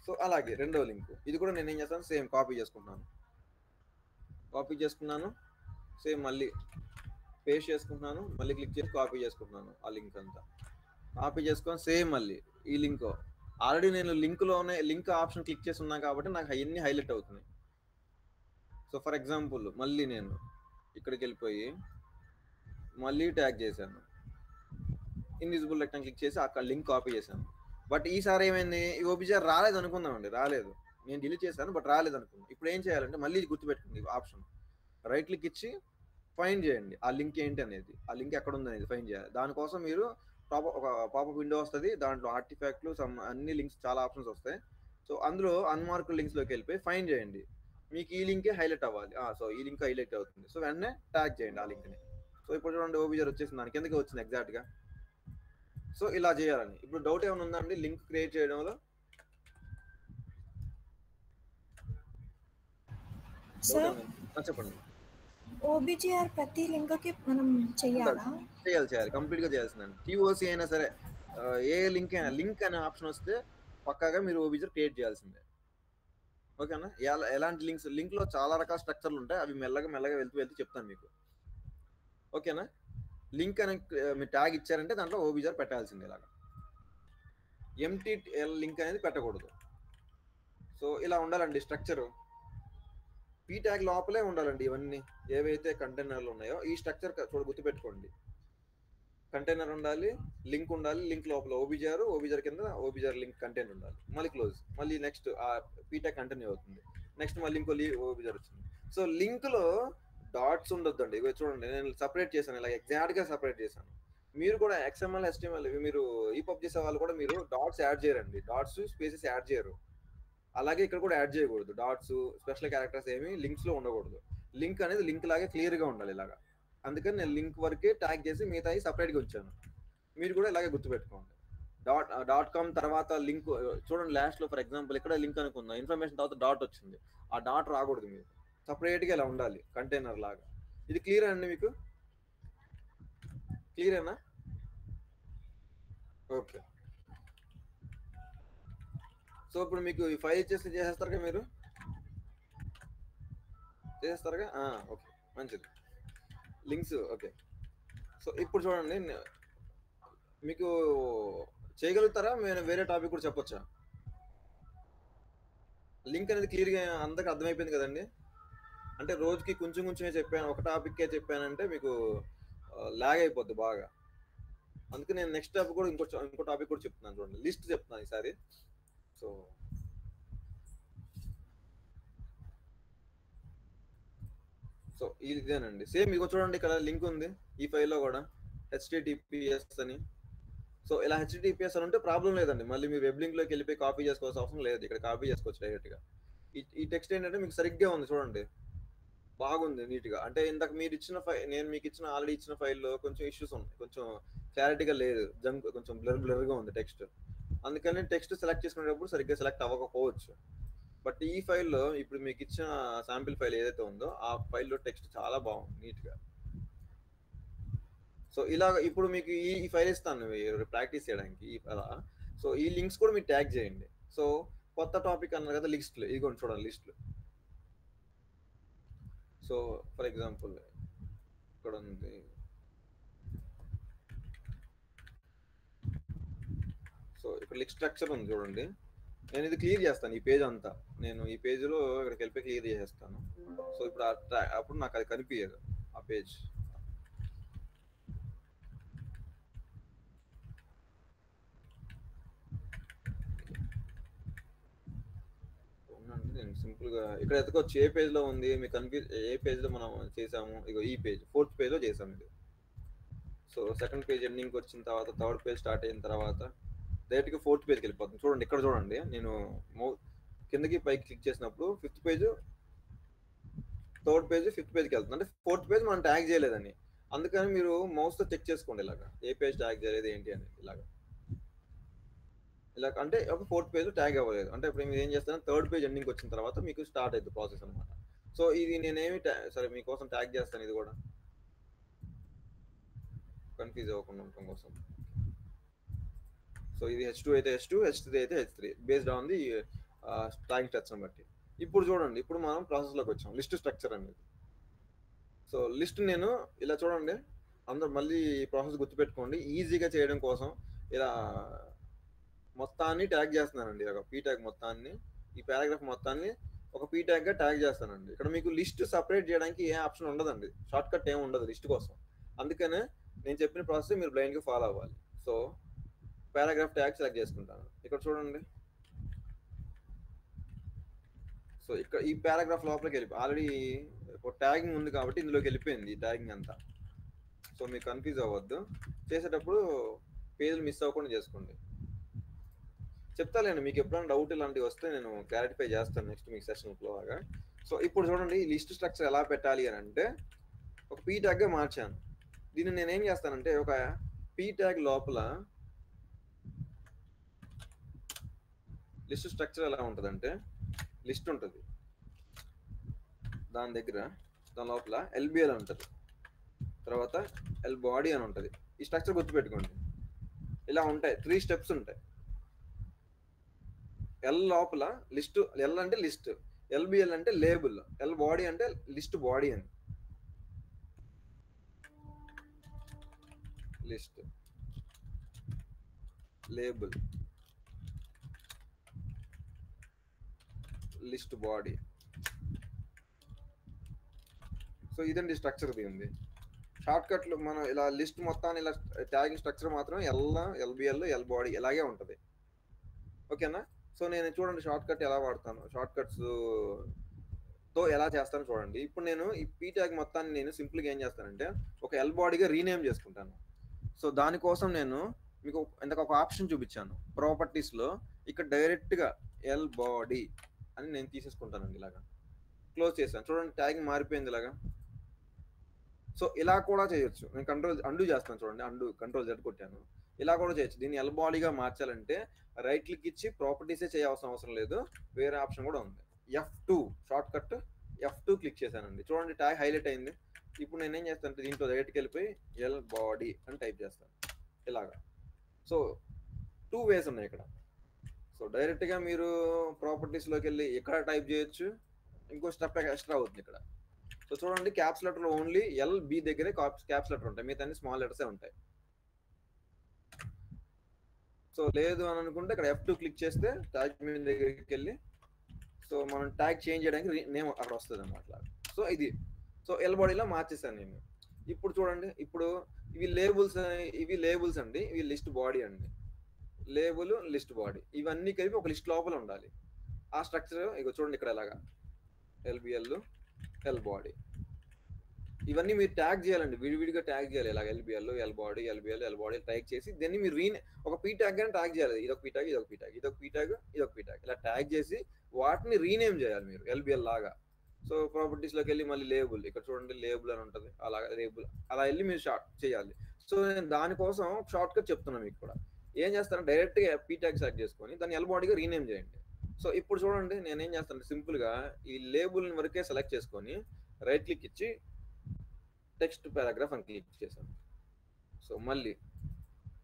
సో అలాగే రెండో లింక్ ఇది కూడా నేను ఏం చేస్తాను సేమ్ కాపీ చేసుకున్నాను, సేమ్ మళ్ళీ పేస్ట్ చేసుకుంటున్నాను, మళ్ళీ క్లిక్ చేసి కాపీ చేసుకుంటున్నాను ఆ లింక్ అంతా. కాపీ చేసుకొని సేమ్ మళ్ళీ ఈ లింక్ ఆల్రెడీ నేను లింక్ ఆప్షన్ క్లిక్ చేసి ఉన్నాను కాబట్టి నాకు అవన్నీ హైలైట్ అవుతున్నాయి. సో ఫర్ ఎగ్జాంపుల్ మళ్ళీ నేను ఇక్కడికి వెళ్ళిపోయి మళ్ళీ ట్యాగ్ చేశాను, ఇన్విజిబుల్ రెక్టాంగిల్ క్లిక్ చేసి అక్కడ లింక్ కాపీ చేశాను. బట్ ఈసారి ఏమైంది, ఈ ఓబీజర్ రాలేదు అనుకుందామండి, రాలేదు, నేను డిలీట్ చేశాను బట్ రాలేదు అనుకుందాం. ఇప్పుడు ఏం చేయాలంటే మళ్ళీ గుర్తుపెట్టుకుంది ఆప్షన్, రైట్ క్లిక్ ఇచ్చి ఫైండ్ చేయండి ఆ లింక్ ఏంటి అనేది, ఆ లింక్ ఎక్కడ ఉంది అనేది ఫైండ్ చేయాలి. దానికోసం మీరు ఒక పాపప్ విండో వస్తుంది, దాంట్లో ఆర్టిఫాక్ట్లు అన్ని లింక్స్ చాలా ఆప్షన్స్ వస్తాయి. సో అందులో అన్మార్క్డ్ లింక్స్లోకి వెళ్ళిపోయి ఫైండ్ చేయండి, మీకు ఈ లింకే హైలైట్ అవ్వాలి. సో ఈ లింక్ హైలైట్ అవుతుంది, సో వెంటనే ట్యాగ్ చేయండి ఆ లింక్ని. సో ఇప్పుడు చూడండి ఓబీజర్ వచ్చేసింది, దానికి ఎందుకు వచ్చింది ఎగ్జాక్ట్గా. సో ఇలా చేయాలని. ఇప్పుడు డౌట్ ఏమైనా ఉందండి లింక్ క్రియేట్ చేయడంలో? చెప్పండి. ఓబీజీఆర్ ప్రతి లింక్కి మనం చేయాలి కంప్లీట్ గా చేయాల్సిందండి. టీఓసి అయినా సరే ఏ లింక్ అయినా లింక్ అనే ఆప్షన్ వస్తే పక్కాగా మీరు ఓబీజీఆర్ క్రియేట్ చేయాల్సిందే. ఓకేనా? ఎలాంటి లింక్ లో చాలా రకాల స్ట్రక్చర్లు ఉంటాయి, అవి మెల్లగా వెళ్తూ చెప్తాను మీకు. ఓకేనా? లింక్ అని మీరు ట్యాగ్ ఇచ్చారంటే దాంట్లో ఓబీజీఆర్ పెట్టాల్సిందే. ఇలాగా ఎంటీ లింక్ అనేది పెట్టకూడదు. సో ఇలా ఉండాలండి స్ట్రక్చర్. పీ ట్యాగ్ లోపలే ఉండాలండి ఇవన్నీ ఏవైతే కంటైనర్లు ఉన్నాయో. ఈ స్ట్రక్చర్ గుర్తుపెట్టుకోండి, కంటైనర్ ఉండాలి, లింక్ ఉండాలి, లింక్ లోపల ఓబీజీఆర్ కింద ఓబీజీఆర్ లింక్ కంటైనర్ ఉండాలి, మళ్ళీ క్లోజ్, మళ్ళీ నెక్స్ట్ ఆ పీ ట్యాగ్ కంటిన్యూ అవుతుంది, నెక్స్ట్ మళ్ళీ ఇంకో ఓబీజీఆర్ వచ్చింది. సో లింక్ లో డాట్స్ ఉండొద్దండి. ఇవి చూడండి నేను సపరేట్ చేశాను, ఇలా ఎగ్జాక్ట్ గా సపరేట్ చేశాను. మీరు కూడా XML HTML మీరు ఈపబ్ చేసే వాళ్ళు కూడా మీరు డాట్స్ యాడ్ చేయరండి, డాట్స్ స్పేసెస్ యాడ్ చేయరు. అలాగే ఇక్కడ కూడా యాడ్ చేయకూడదు, డాట్స్ స్పెషల్ క్యారెక్టర్స్ ఏమి లింక్స్ లో ఉండకూడదు. లింక్ అనేది లింక్ లాగే క్లియర్ గా ఉండాలి ఇలాగా. అందుకని నేను లింక్ వరకే ట్యాగ్ చేసి మిగతాయి సపరేట్ గా ఉంచాను. మీరు కూడా ఇలాగే గుర్తుపెట్టుకోండి. .com తర్వాత లింక్ చూడండి లాస్ట్ లో ఫర్ ఎగ్జాంపుల్ ఇక్కడ లింక్ అనుకుందాం, ఇన్ఫర్మేషన్ తర్వాత డాట్ వచ్చింది, ఆ డాట్ రాకూడదు, మీరు సపరేట్ గా ఇలా ఉండాలి కంటైనర్ లాగా. ఇది క్లియర్ అండి మీకు? క్లియరేనా? ఓకే. సో ఇప్పుడు మీకు ఈ ఫైల్ ఇచ్చేసి చేసేస్తారుగా మీరు? చేసేస్తారుగా? ఓకే, మంచిది. Links okay. సో ఇప్పుడు చూడండి, మీకు చేయగలుగుతారా? నేను వేరే టాపిక్ కూడా చెప్పొచ్చా? లింక్ అనేది క్లియర్గా అందరికి అర్థమైపోయింది కదండి. అంటే రోజుకి కొంచెం కొంచెమే చెప్పాను, ఒక టాపిక్కే చెప్పానంటే మీకు లాగ్ అయిపోద్ది బాగా. అందుకే నేను నెక్స్ట్ టాపిక్ కూడా ఇంకో టాపిక్ కూడా చెప్తున్నాను. చూడండి, లిస్ట్ చెప్తున్నాను ఈసారి. సో ఇదేనండి, సేమ్ ఇగో చూడండి, ఇక్కడ లింక్ ఉంది ఈ ఫైల్లో కూడా, HTTPS అని. సో ఇలా HTTPS అని ఉంటే ప్రాబ్లం లేదండి, మళ్ళీ మీరు వెబ్ లింక్లోకి వెళ్ళిపోయి కాపీ చేసుకోవాల్సిన అవసరం లేదు. ఇక్కడ కాపీ చేసుకోవచ్చు డైరెక్ట్గా. ఈ టెక్స్ట్ ఏంటంటే మీకు సరిగ్గా ఉంది చూడండి, బాగుంది నీట్గా. అంటే ఇందాక మీరు ఇచ్చిన నేను మీకు ఇచ్చిన ఆల్రెడీ ఇచ్చిన ఫైల్లో కొంచెం ఇష్యూస్ ఉన్నాయి, కొంచెం క్లారిటీగా లేదు, కొంచెం బ్లర్గా ఉంది టెక్స్ట్. అందుకని టెక్స్ట్ సెలెక్ట్ చేసుకునేటప్పుడు సరిగ్గా సెలెక్ట్ అవ్వకపోవచ్చు. బట్ ఈ ఫైల్లో ఇప్పుడు మీకు ఇచ్చిన శాంపిల్ ఫైల్ ఏదైతే ఉందో ఆ ఫైల్లో టెక్స్ట్ చాలా బాగుంది నీట్గా. సో ఇలాగ ఇప్పుడు మీకు ఈ ఫైల్ ఇస్తాను ప్రాక్టీస్ చేయడానికి అలా. సో ఈ లింక్స్ కూడా మీరు ట్యాగ్ చేయండి. సో కొత్త టాపిక్ అన్నారు కదా, లిస్టులు ఇదిగోండి చూడండి, లిస్టులు. సో ఫర్ ఎగ్జాంపుల్ ఇక్కడ ఉంది, సో ఇక్కడ లిస్ట్ స్ట్రక్చర్ ఉంది చూడండి. నేను ఇది క్లియర్ చేస్తాను, ఈ పేజ్ అంతా నేను ఈ పేజ్లో ఇక్కడికి వెళ్ళిపోయి క్లియర్ చేసేస్తాను. సో ఇప్పుడు అప్పుడు నాకు అది కనిపించదు ఆ పేజ్. నేను సింపుల్గా ఇక్కడ ఎత్తుకోవచ్చు ఏ పేజ్లో ఉంది మీకు ఏ పేజ్లో మనం చేసాము. ఇగో ఈ పేజ్ 4th పేజ్లో చేసాము ఇది. సో 2nd పేజ్ ఎండింగ్కి వచ్చిన తర్వాత 3rd పేజ్ స్టార్ట్ అయిన తర్వాత డైరెక్ట్గా 4th పేజ్కి వెళ్ళిపోతుంది. చూడండి ఇక్కడ చూడండి, నేను కిందకి పైకి క్లిక్ చేసినప్పుడు 5th page 3rd page 5th పేజ్కి వెళ్తుంది. అంటే 4th పేజ్ మనం ట్యాగ్ చేయలేదని. అందుకని మీరు మౌస్తో చెక్ చేసుకోండి ఇలాగా, ఏ పేజ్ ట్యాగ్ చేయలేదు ఏంటి అని. ఇలా అంటే ఒక 4th పేజ్ ట్యాగ్ అవ్వలేదు అంటే ఇప్పుడు మీరు ఏం చేస్తారో 3rd పేజ్ ఎండింగ్కి వచ్చిన తర్వాత మీకు స్టార్ట్ అవుతుంది ప్రాసెస్ అనమాట. సో ఇది నేనేమి సరే మీకోసం ట్యాగ్ చేస్తాను, ఇది కూడా కన్ఫ్యూజ్ అవ్వకుండా ఉండటం కోసం. సో ఇది H2 అయితే H2, H3 అయితే H3 based on the tagging structure బట్టి. ఇప్పుడు చూడండి, ఇప్పుడు మనం ప్రాసెస్లోకి వచ్చాం, లిస్ట్ స్ట్రక్చర్ అనేది. సో లిస్ట్ నేను ఇలా చూడండి, అందరూ మళ్ళీ ప్రాసెస్ గుర్తుపెట్టుకోండి ఈజీగా చేయడం కోసం. ఇలా మొత్తాన్ని ట్యాగ్ చేస్తున్నానండి, ఒక పీ ట్యాగ్ మొత్తాన్ని, ఈ పారాగ్రాఫ్ మొత్తాన్ని ఒక పీ ట్యాగ్గా ట్యాగ్ చేస్తానండి. ఇక్కడ మీకు లిస్ట్ సపరేట్ చేయడానికి ఏ ఆప్షన్ ఉండదండి, షార్ట్ కట్ ఏమి ఉండదు లిస్ట్ కోసం. అందుకనే నేను చెప్పిన ప్రాసెస్ మీరు బ్లైండ్గా ఫాలో అవ్వాలి. సో పారాగ్రాఫ్ ట్యాగ్ సెలెక్ట్ చేసుకుంటాను, ఇక్కడ చూడండి. సో ఇక్కడ ఈ పారాగ్రాఫ్ లోపలికి వెళ్ళిపోయి ఆల్రెడీ ఒక ట్యాగింగ్ ఉంది కాబట్టి ఇందులోకి వెళ్ళిపోయింది ఈ ట్యాగింగ్ అంతా. సో మీకు కన్ఫ్యూజ్ అవ్వద్దు, చేసేటప్పుడు పేజీలు మిస్ అవ్వకుండా చేసుకోండి. చెప్తాలేండి, మీకు ఎప్పుడైనా డౌట్ ఇలాంటివి వస్తే నేను క్లారిఫై చేస్తాను నెక్స్ట్ మీకు సెషన్లో లాగా. సో ఇప్పుడు చూడండి, ఈ లిస్ట్ స్ట్రక్చర్ ఎలా పెట్టాలి అని అంటే ఒక పీ ట్యాగ్గా మార్చాను. దీన్ని నేనేం చేస్తానంటే ఒక పీ ట్యాగ్ లోపల లిస్ట్ స్ట్రక్చర్ ఎలా ఉంటుందంటే, లిస్ట్ ఉంటుంది దాని దగ్గర, దాని లోపల LBL ఉంటుంది, తర్వాత L బాడీ అని ఉంటుంది. ఈ స్ట్రక్చర్ గుర్తుపెట్టుకోండి, ఇలా ఉంటాయి 3 స్టెప్స్ ఉంటాయి. L లోపల లిస్ట్, L అంటే లిస్ట్, LBL అంటే లేబుల్, L బాడీ అంటే లిస్ట్ బాడీ అని. List, label, list body. So ఇదండి స్ట్రక్చర్ ఉంది. షార్ట్ కట్లు మనం ఇలా లిస్ట్ మొత్తాన్ని ఇలా ట్యాగింగ్ స్ట్రక్చర్ మాత్రం LBL, L బాడీ ఇలాగే ఉంటుంది. ఓకేనా? సో నేను చూడండి షార్ట్ కట్ ఎలా వాడతాను, షార్ట్ కట్స్ తో ఎలా చేస్తాను చూడండి. ఇప్పుడు నేను ఈ పీ ట్యాగ్ మొత్తాన్ని నేను సింపుల్గా ఏం చేస్తానంటే ఒక L బాడీగా రీనేమ్ చేసుకుంటాను. సో దానికోసం నేను మీకు ఇంతకు ఒక ఆప్షన్ చూపించాను ప్రాపర్టీస్లో, ఇక్కడ డైరెక్ట్గా L బాడీ అని నేను తీసేసుకుంటానండి. ఇలాగా క్లోజ్ చేశాను, చూడండి ట్యాగింగ్ మారిపోయింది ఇలాగా. సో ఇలా కూడా చేయొచ్చు, నేను అండు చేస్తాను చూడండి, Ctrl Z కొట్టాను. ఇలా కూడా చేయొచ్చు. దీన్ని L బాడీగా మార్చాలంటే రైట్ క్లిక్ ఇచ్చి ప్రాపర్టీసే చేయాల్సిన అవసరం లేదు, వేరే ఆప్షన్ కూడా ఉంది. F2 short cut, F2 click చేశానండి, చూడండి ట్యాగ్ హైలైట్ అయింది. ఇప్పుడు నేను ఏం చేస్తానంటే దీంట్లో డైరెక్ట్కి వెళ్ళిపోయి L బాడీ అని టైప్ చేస్తాను ఇలాగా. సో 2 వేస్ ఉన్నాయి ఇక్కడ. సో డైరెక్ట్గా మీరు ప్రాపర్టీస్లోకి వెళ్ళి ఇక్కడ టైప్ చేయొచ్చు, ఇంకో స్టెప్ ఎక్స్ట్రా అవుతుంది ఇక్కడ. సో చూడండి, క్యాప్స్ లెటర్ ఓన్లీ LB దగ్గరే క్యాప్స్ లెటర్ ఉంటాయి, మిగతా అన్ని స్మాల్ లెటర్సే ఉంటాయి. సో లేదు అని అనుకుంటే ఇక్కడ F2 క్లిక్ చేస్తే ట్యాగ్ మీద దగ్గరికి వెళ్ళి సో మనం ట్యాగ్ చేంజ్ చేయడానికి నేమ్ అక్కడ వస్తుంది అన్నమాట. సో ఇది సో ఎల్ బాడీలో మార్చేసాను నేను. ఇప్పుడు చూడండి, ఇప్పుడు ఇవి లేబుల్స్ అండి, ఇవి లిస్ట్ బాడీ అండి. లేబుల్, లిస్ట్ బాడీ ఇవన్నీ కలిపి ఒక లిస్ట్ లోపల ఉండాలి. ఆ స్ట్రక్చర్ ఇక చూడండి ఇక్కడ ఎలాగా LBL, L బాడీ ఇవన్నీ మీరు ట్యాగ్ చేయాలండి, విడివిడిగా ట్యాగ్ చేయాలి. ఇలాగ LBL, L body, LBL, L body tag చేసి దీన్ని మీరు ఒక పీ ట్యాగ్ అని ట్యాగ్ చేయాలి. ఇదొక పీ ట్యాగ్, ఇదొక పీ ట్యాగ్, ఇదొక పీ ట్యాగ్, ఇదొక పీ ట్యాగ్, ఇలా ట్యాగ్ చేసి వాటిని రీనేమ్ చేయాలి మీరు LBL లాగా. సో ప్రాపర్టీస్లోకి వెళ్ళి మళ్ళీ లేబుల్, ఇక్కడ చూడండి లేబుల్ అని ఉంటుంది, అలాగా లేబుల్ అలా వెళ్ళి మీరు షార్ట్ చేయాలి. సో నేను దానికోసం షార్ట్ కట్ చెప్తున్నాను మీకు కూడా. ఏం చేస్తాను, డైరెక్ట్గా పీ ట్యాగ్ సెలెక్ట్ చేసుకొని దాన్ని L బాడీగా రీనేమ్ చేయండి. సో ఇప్పుడు చూడండి, నేనేం చేస్తాను, సింపుల్గా ఈ లేబుల్ని వరకే సెలెక్ట్ చేసుకొని రైట్ క్లిక్ ఇచ్చి టెక్స్ట్ పారాగ్రాఫ్ అని క్లిక్ చేశాను. సో మళ్ళీ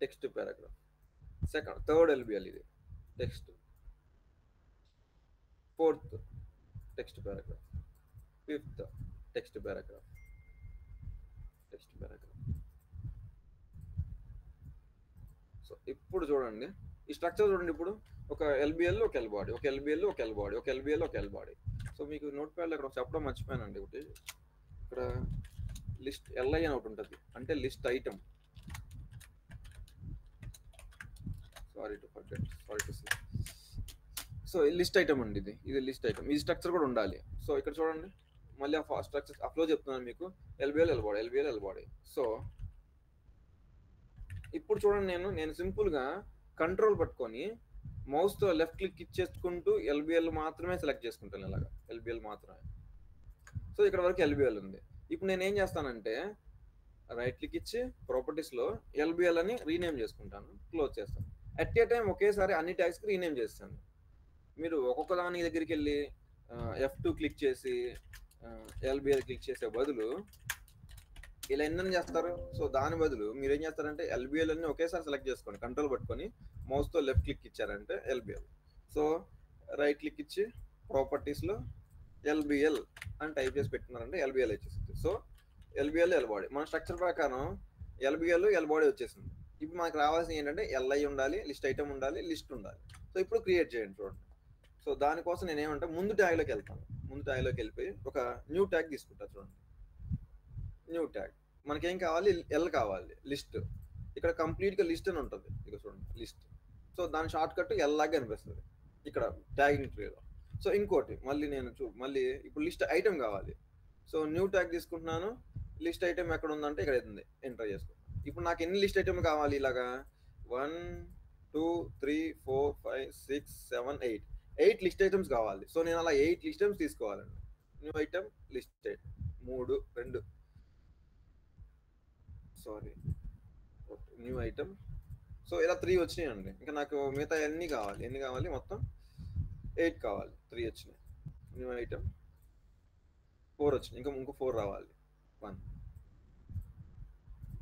టెక్స్ట్ పారాగ్రాఫ్, థర్డ్ LBL ఇది text, fourth text paragraph, fifth text paragraph. So ఇప్పుడు చూడండి ఈ స్ట్రక్చర్ చూడండి, ఇప్పుడు ఒక LBL, ఒక L బాడీ, ఒక LBL, ఒక L బాడీ, ఒక LBL, ఒక L బాడీ. సో మీకు నోట్ ప్యాడ్లో ఇక్కడ చెప్పడం మర్చిపోయానండి ఒకటి, ఇక్కడ లిస్ట్ LI అని ఒకటి ఉంటుంది, అంటే list item. Sorry to say. So list item అండి, ఇది లిస్ట్ ఐటమ్. ఈ స్ట్రక్చర్ కూడా ఉండాలి. సో ఇక్కడ చూడండి, మళ్ళీ ఆ స్ట్రక్చర్ అప్లో చెప్తున్నాను మీకు, LBL, L body, LBL, L body. So ఇప్పుడు చూడండి, నేను సింపుల్గా కంట్రోల్ పట్టుకొని మౌస్తో లెఫ్ట్ క్లిక్ ఇచ్చేసుకుంటూ LBL మాత్రమే సెలెక్ట్ చేసుకుంటాను, ఇలాగా LBL మాత్రమే. సో ఇక్కడ వరకు LBL ఉంది. ఇప్పుడు నేను ఏం చేస్తానంటే రైట్ క్లిక్ ఇచ్చి ప్రాపర్టీస్లో LBL అని రీనేమ్ చేసుకుంటాను, క్లోజ్ చేస్తాను. అట్ ఏ టైం ఒకేసారి అన్ని ట్యాగ్స్కి రీనేమ్ చేస్తాను. మీరు ఒక్కొక్క దాని దగ్గరికి వెళ్ళి F2 క్లిక్ చేసి LBL క్లిక్ చేసే బదులు ఇలా ఎన్ని చేస్తారు. సో దాని బదులు మీరు ఏం చేస్తారంటే LBL అన్ని ఒకేసారి సెలెక్ట్ చేసుకోండి, కంట్రోల్ పట్టుకొని మౌస్తో లెఫ్ట్ క్లిక్ ఇచ్చారంటే LBL. సో రైట్ క్లిక్ ఇచ్చి ప్రాపర్టీస్లో LBL అని టైప్ చేసి పెట్టుకున్నారంటే LBL వచ్చేసింది. సో LBL, L బాడీ మన స్ట్రక్చర్ ప్రకారం LBL, L బాడీ వచ్చేసింది. ఇప్పుడు మనకు రావాల్సింది ఏంటంటే LI ఉండాలి, లిస్ట్ ఐటమ్ ఉండాలి, లిస్ట్ ఉండాలి. సో ఇప్పుడు క్రియేట్ చేయండి చూడండి. సో దానికోసం నేను ఏమంటే ముందు ట్యాగ్లోకి వెళ్తాను. ముందు ట్యాగ్లోకి వెళ్ళిపోయి ఒక న్యూ ట్యాగ్ తీసుకుంటాను. చూడండి, న్యూ ట్యాగ్ మనకేం కావాలి, L కావాలి, లిస్ట్. ఇక్కడ కంప్లీట్గా లిస్ట్ అని ఉంటుంది, ఇక చూడండి లిస్ట్. సో దాని షార్ట్ కట్ L లాగా అనిపిస్తుంది ఇక్కడ ట్యాగింగ్ ట్రీలో. సో ఇంకోటి మళ్ళీ మళ్ళీ ఇప్పుడు లిస్ట్ ఐటమ్ కావాలి. సో న్యూ ట్యాగ్ తీసుకుంటున్నాను, లిస్ట్ ఐటమ్ ఎక్కడ ఉందంటే ఇక్కడ ఉంది, ఎంటర్ చేసుకుంటాను. ఇప్పుడు నాకు ఎన్ని లిస్ట్ ఐటమ్ కావాలి, ఇలాగా 1 2 3 4 5 6 7 8 లిస్ట్ ఐటమ్స్ కావాలి. సో నేను అలా 8 లిస్ట్ ఐటమ్స్ తీసుకోవాలండి. New item, list item, 3 2 sorry new item. So ఇలా 3 వచ్చినాయండి. ఇంకా నాకు మిగతా ఎన్ని కావాలి మొత్తం 8 కావాలి, 3 వచ్చినాయి. న్యూ ఐటమ్ 4 వచ్చినాయి, ఇంకో 4 రావాలి. 1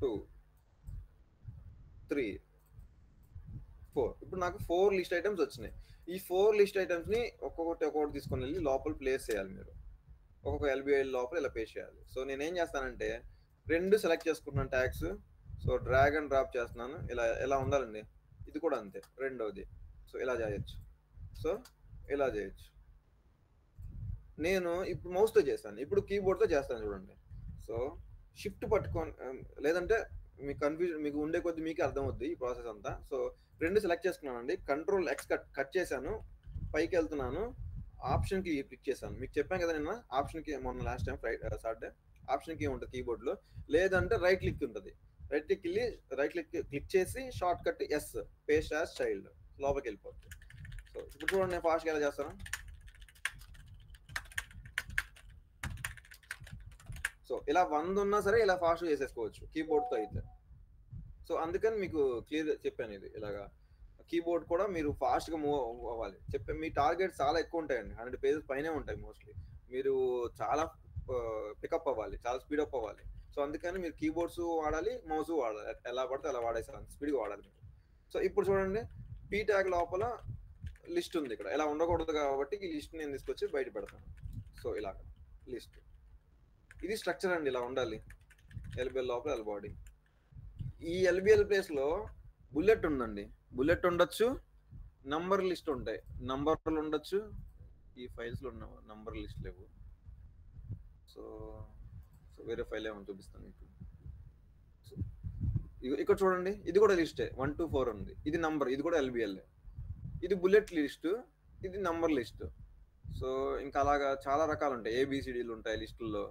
2 3 4. ఇప్పుడు నాకు 4 లిస్ట్ ఐటమ్స్ వచ్చినాయి. ఈ 4 లిస్ట్ ఐటమ్స్ని ఒక్కొక్కటి తీసుకొని వెళ్ళి లోపల ప్లేస్ చేయాలి. మీరు ఒక్కొక్క LBL లోపల ఇలా పేస్ట్ చేయాలి. సో నేనేం చేస్తానంటే 2 సెలెక్ట్ చేసుకుంటున్నాను tags. So drag and drop చేస్తున్నాను, ఇలా ఉండాలండి. ఇది కూడా అంతే, రెండోది. సో ఇలా చేయొచ్చు, సో ఇలా చేయొచ్చు. నేను ఇప్పుడు మౌస్తో చేస్తాను, ఇప్పుడు కీబోర్డ్తో చేస్తాను చూడండి. సో షిఫ్ట్ పట్టుకొని, లేదంటే మీకు ఉండే కొద్ది మీకు అర్థమవుద్ది ఈ ప్రాసెస్ అంతా. సో 2 సెలెక్ట్ చేసుకున్నానండి, కంట్రోల్ X కట్ చేశాను, పైకి వెళ్తున్నాను, ఆప్షన్కి క్లిక్ చేశాను. మీకు చెప్పాను కదా నిన్న ఆప్షన్కి, మొన్న లాస్ట్ టైం సాటర్డే ఆప్షన్కి ఉంటుంది కీబోర్డ్లో. లేదంటే రైట్ క్లిక్ ఉంటుంది, రైట్ క్లిక్ చేసి shortcut S, paste as child, లోపలికి వెళ్ళిపోతుంది. సో ఇప్పుడు చూడండి నేను ఫాస్ట్గా ఎలా చేస్తాను. సో ఇలా 100 ఉన్నా సరే ఇలా ఫాస్ట్గా చేసేసుకోవచ్చు కీబోర్డ్తో అయితే. సో అందుకని మీకు క్లియర్ చెప్పాను, ఇది ఇలాగా కీబోర్డ్ కూడా మీరు ఫాస్ట్గా మూవ్ అవ్వాలి. మీ టార్గెట్స్ చాలా ఎక్కువ ఉంటాయండి, 100 పేజెస్ పైనే ఉంటాయి మోస్ట్లీ. మీరు చాలా పికప్ అవ్వాలి, చాలా స్పీడప్ అవ్వాలి. సో అందుకని మీరు కీబోర్డ్స్ వాడాలి, మౌస్ వాడాలి, ఎలా పడితే అలా వాడేసారు, స్పీడ్గా వాడాలి మీరు. సో ఇప్పుడు చూడండి పీ ట్యాగ్ లోపల లిస్ట్ ఉంది. ఇక్కడ ఇలా ఉండకూడదు కాబట్టి ఈ లిస్ట్ నేను తీసుకొచ్చి బయట పెడతాను. సో ఇలాగ లిస్ట్, ఇది స్ట్రక్చర్ అండి, ఇలా ఉండాలి. ఎల్బిఎల్ లోపల ఎల్ బాడీ. ఈ ఎల్బిఎల్ ప్లేస్ లో బుల్లెట్ ఉందండి, బుల్లెట్ ఉండొచ్చు, నంబర్ లిస్ట్ ఉంటాయి, నంబర్లు ఉండొచ్చు. ఈ ఫైల్స్ లో ఉన్న నంబర్ లిస్ట్ లేవు. సో వేరే ఫైల్ ఏమో చూపిస్తాను మీకు. ఇక్కడ చూడండి, ఇది కూడా లిస్టే, 1 to 4 ఉంది. ఇది నంబర్, ఇది కూడా ఎల్బిఎల్. ఇది బుల్లెట్ లిస్ట్, ఇది నంబర్ లిస్ట్. సో ఇంకా అలాగా చాలా రకాలు ఉంటాయి, ఏబిసిడీలు ఉంటాయి లిస్టుల్లో.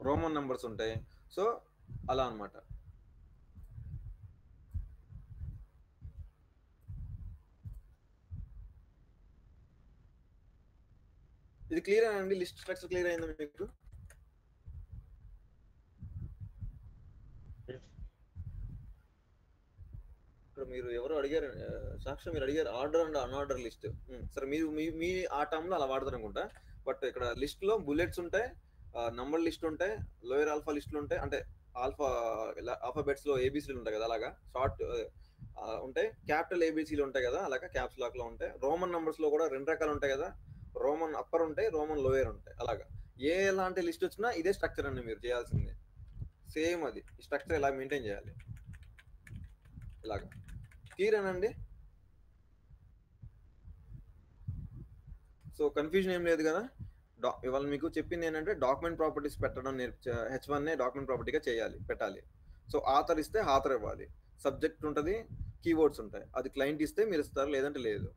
రోమన్ నంబర్స్ ఉంటాయి. సో అలా అన్నమాట. ఇది క్లియర్ అండి, లిస్ట్ స్ట్రక్చర్ క్లియర్ అయిందా మీకు? ఇక్కడ మీరు ఎవరు అడిగారు, సాక్షి మీరు అడిగారు ఆర్డర్ అండ్ అన్ఆర్డర్ లిస్ట్. సరే మీరు మీ ఆ టర్మ్ లో అలా వాడతారు అనుకుంటా. బట్ ఇక్కడ లిస్ట్ లో బుల్లెట్స్ ఉంటాయి, నంబర్ లిస్ట్ ఉంటాయి, లోయర్ ఆల్ఫా లిస్టులు ఉంటాయి, అంటే ఆల్ఫాబెట్స్ లో ఏబిసిలు ఉంటాయి కదా, అలాగా షార్ట్ ఉంటాయి. క్యాపిటల్ ఏబిసిలు ఉంటాయి కదా, అలాగా క్యాప్స్ లాక్ లో ఉంటాయి. రోమన్ నంబర్స్ లో కూడా 2 రకాలు ఉంటాయి కదా, రోమన్ అప్పర్ ఉంటాయి, రోమన్ లోయర్ ఉంటాయి. అలాగా ఎలాంటి లిస్ట్ వచ్చినా ఇదే స్ట్రక్చర్ అండి మీరు చేయాల్సింది. సేమ్ అది స్ట్రక్చర్ ఇలా మెయింటైన్ చేయాలి. ఇలాగా క్లియర్ అనండి. సో కన్ఫ్యూజన్ ఏం లేదు కదా. ఇవాళ మీకు చెప్పింది ఏంటంటే డాక్యుమెంట్ ప్రాపర్టీస్ పెట్టడం H1 డాక్యుమెంట్ ప్రాపర్టీగా చేయాలి, పెట్టాలి. సో ఆథర్ ఇస్తే ఆథర్ ఇవ్వాలి, సబ్జెక్ట్ ఉంటుంది, కీవర్డ్స్ ఉంటాయి. అది క్లయింట్ ఇస్తే మీరు ఇస్తారు, లేదంటే లేదు.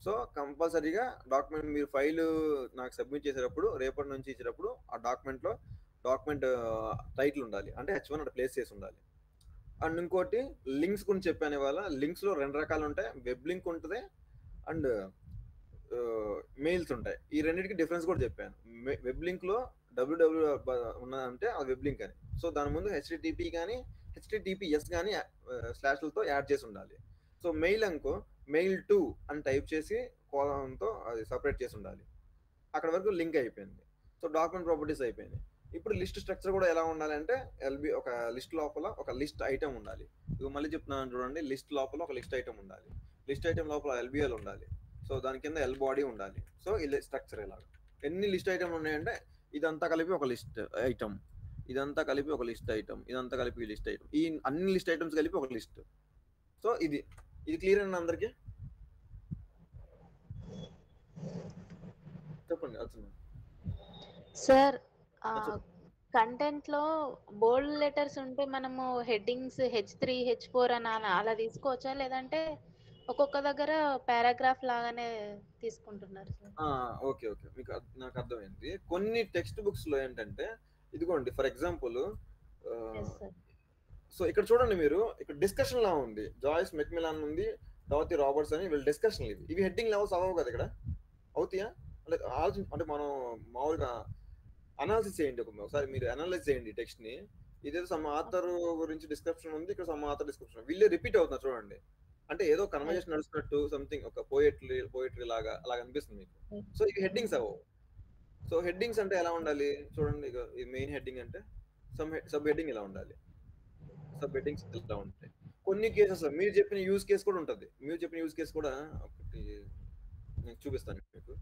సో కంపల్సరీగా డాక్యుమెంట్ మీరు ఫైల్ నాకు సబ్మిట్ చేసేటప్పుడు, రేపటి నుంచి ఇచ్చేటప్పుడు ఆ డాక్యుమెంట్లో డాక్యుమెంట్ టైటిల్ ఉండాలి, అంటే H1 అక్కడ ప్లేస్ చేసి ఉండాలి. అండ్ ఇంకోటి లింక్స్ గురించి చెప్పాను ఇవాళ. లింక్స్ లో 2 రకాలు ఉంటాయి, వెబ్ లింక్ ఉంటుంది అండ్ మెయిల్స్ ఉంటాయి. ఈ రెండింటికి డిఫరెన్స్ కూడా చెప్పాను. వెబ్ లింక్ లో www ఉన్నదంటే అది వెబ్ లింక్ అని. సో దాని ముందు HTTP కానీ HTTPS కానీ స్లాష్లతో యాడ్ చేసి ఉండాలి. సో మెయిల్ అనుకో మెయిల్ టు అని టైప్ చేసి కోలంతో అది సపరేట్ చేసి ఉండాలి. అక్కడ వరకు లింక్ అయిపోయింది. సో డాక్యుమెంట్ ప్రాపర్టీస్ అయిపోయింది. ఇప్పుడు లిస్ట్ స్ట్రక్చర్ కూడా ఎలా ఉండాలంటే ఒక లిస్ట్ లోపల ఒక లిస్ట్ ఐటమ్ ఉండాలి. ఇది మళ్ళీ చెప్తున్నాను చూడండి, లిస్ట్ లోపల ఒక లిస్ట్ ఐటమ్ ఉండాలి. లిస్ట్ ఐటమ్ లోపల ఎల్బిఎల్ ఉండాలి. సో దాని కింద ఎల్ బాడీ ఉండాలి. సో ఇది స్ట్రక్చర్ ఇలాగా. ఎన్ని లిస్ట్ ఐటమ్లు ఉన్నాయంటే ఇదంతా కలిపి ఒక లిస్ట్ ఐటమ్, ఇదంతా కలిపి ఒక లిస్ట్ ఐటమ్, ఇదంతా కలిపి లిస్ట్ ఐటమ్, ఈ అన్ని లిస్ట్ ఐటమ్స్ కలిపి ఒక లిస్ట్. సో ఇది క్లియర్ అండి అందరికి? చెప్పండి అర్చన. సార్ కంటెంట్ లో బోల్డ్ లెటర్స్ ఉంటే మనము హెడ్డింగ్స్ H3 H4 అని అలా తీసుకోవచ్చా, లేదంటే ఒక్కొక్క దగ్గర పారాగ్రాఫ్ లాగానే తీసుకుంటున్నారు సార్? ఓకే మీకు నాకు అర్థమైంది. కొన్ని టెక్స్ట్ బుక్స్ లో ఏంటంటే ఇదిగోండి ఫర్ ఎగ్జాంపుల్, సో ఇక్కడ చూడండి మీరు, ఇక్కడ డిస్కషన్ లా ఉంది, జాయిస్ మెక్మిలాన్ ఉంది, డోరథీ రాబర్ట్స్ అని వీళ్ళ డిస్కషన్. ఇవి హెడ్డింగ్ లెవెల్స్ అవ్వవు కదా, ఇక్కడ అవుతాయా అంటే అంటే మనం మామూలుగా అనాలిసిస్ చేయండి. ఒకసారి మీరు అనలైజ్ చేయండి టెక్స్ట్ ని. ఇదేదో సమ్ ఆథర్ గురించి డిస్క్రిప్షన్ ఉంది, ఇక్కడ సమ్ ఆథర్ డిస్క్రిప్షన్, వీళ్ళే రిపీట్ అవుతున్నారు చూడండి. అంటే ఏదో కన్వర్జేషన్ నడుస్తున్నట్టు, సంథింగ్ ఒక పోయట్రీ లాగా అలా అనిపిస్తుంది మీకు. సో ఇవి హెడ్డింగ్స్ అవ్వవు. సో హెడ్డింగ్స్ అంటే ఎలా ఉండాలి చూడండి, ఈ మెయిన్ హెడ్డింగ్ అంటే సబ్ హెడ్డింగ్ ఇలా ఉండాలి, సబ్ హెడ్డింగ్స్ ఇలా ఉంటాయి. కొన్ని కేసెస్ మీరు చెప్పిన యూజ్ కేసు కూడా ఉంటుంది. మీరు చెప్పిన యూజ్ కేసు కూడా ఒకటి నేను చూపిస్తాను మీకు.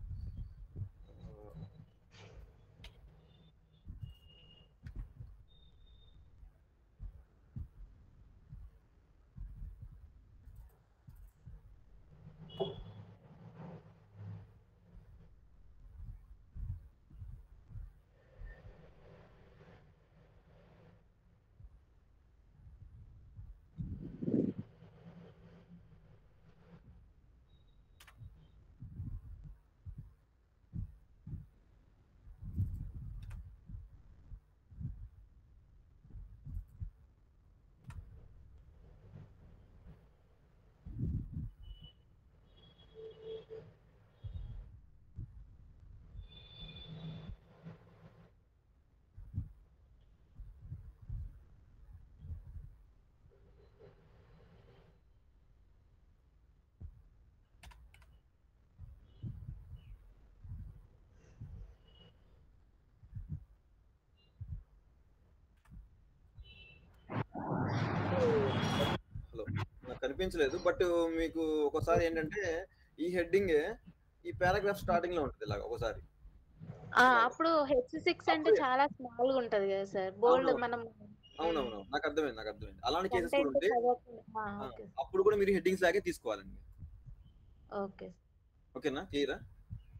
చూపించలేదు. బట్ మీకు ఒకసారి ఏంటంటే ఈ హెడ్డింగ్ ఈ పారాగ్రాఫ్ స్టార్టింగ్ లో ఉంటుంది ఇలాగ ఒకసారి. అప్పుడు H6 అంటే చాలా స్మాల్ గా ఉంటది కదా సార్, బోల్డ్ మనం. అవునవును, నాకు అర్థమైంది. అలాంటి కేసెస్ కూడా ఉంటే అప్పుడు కూడా మీరు హెడ్డింగ్స్ లాగే తీసుకోవాలండి. ఓకేనా, క్లియరా?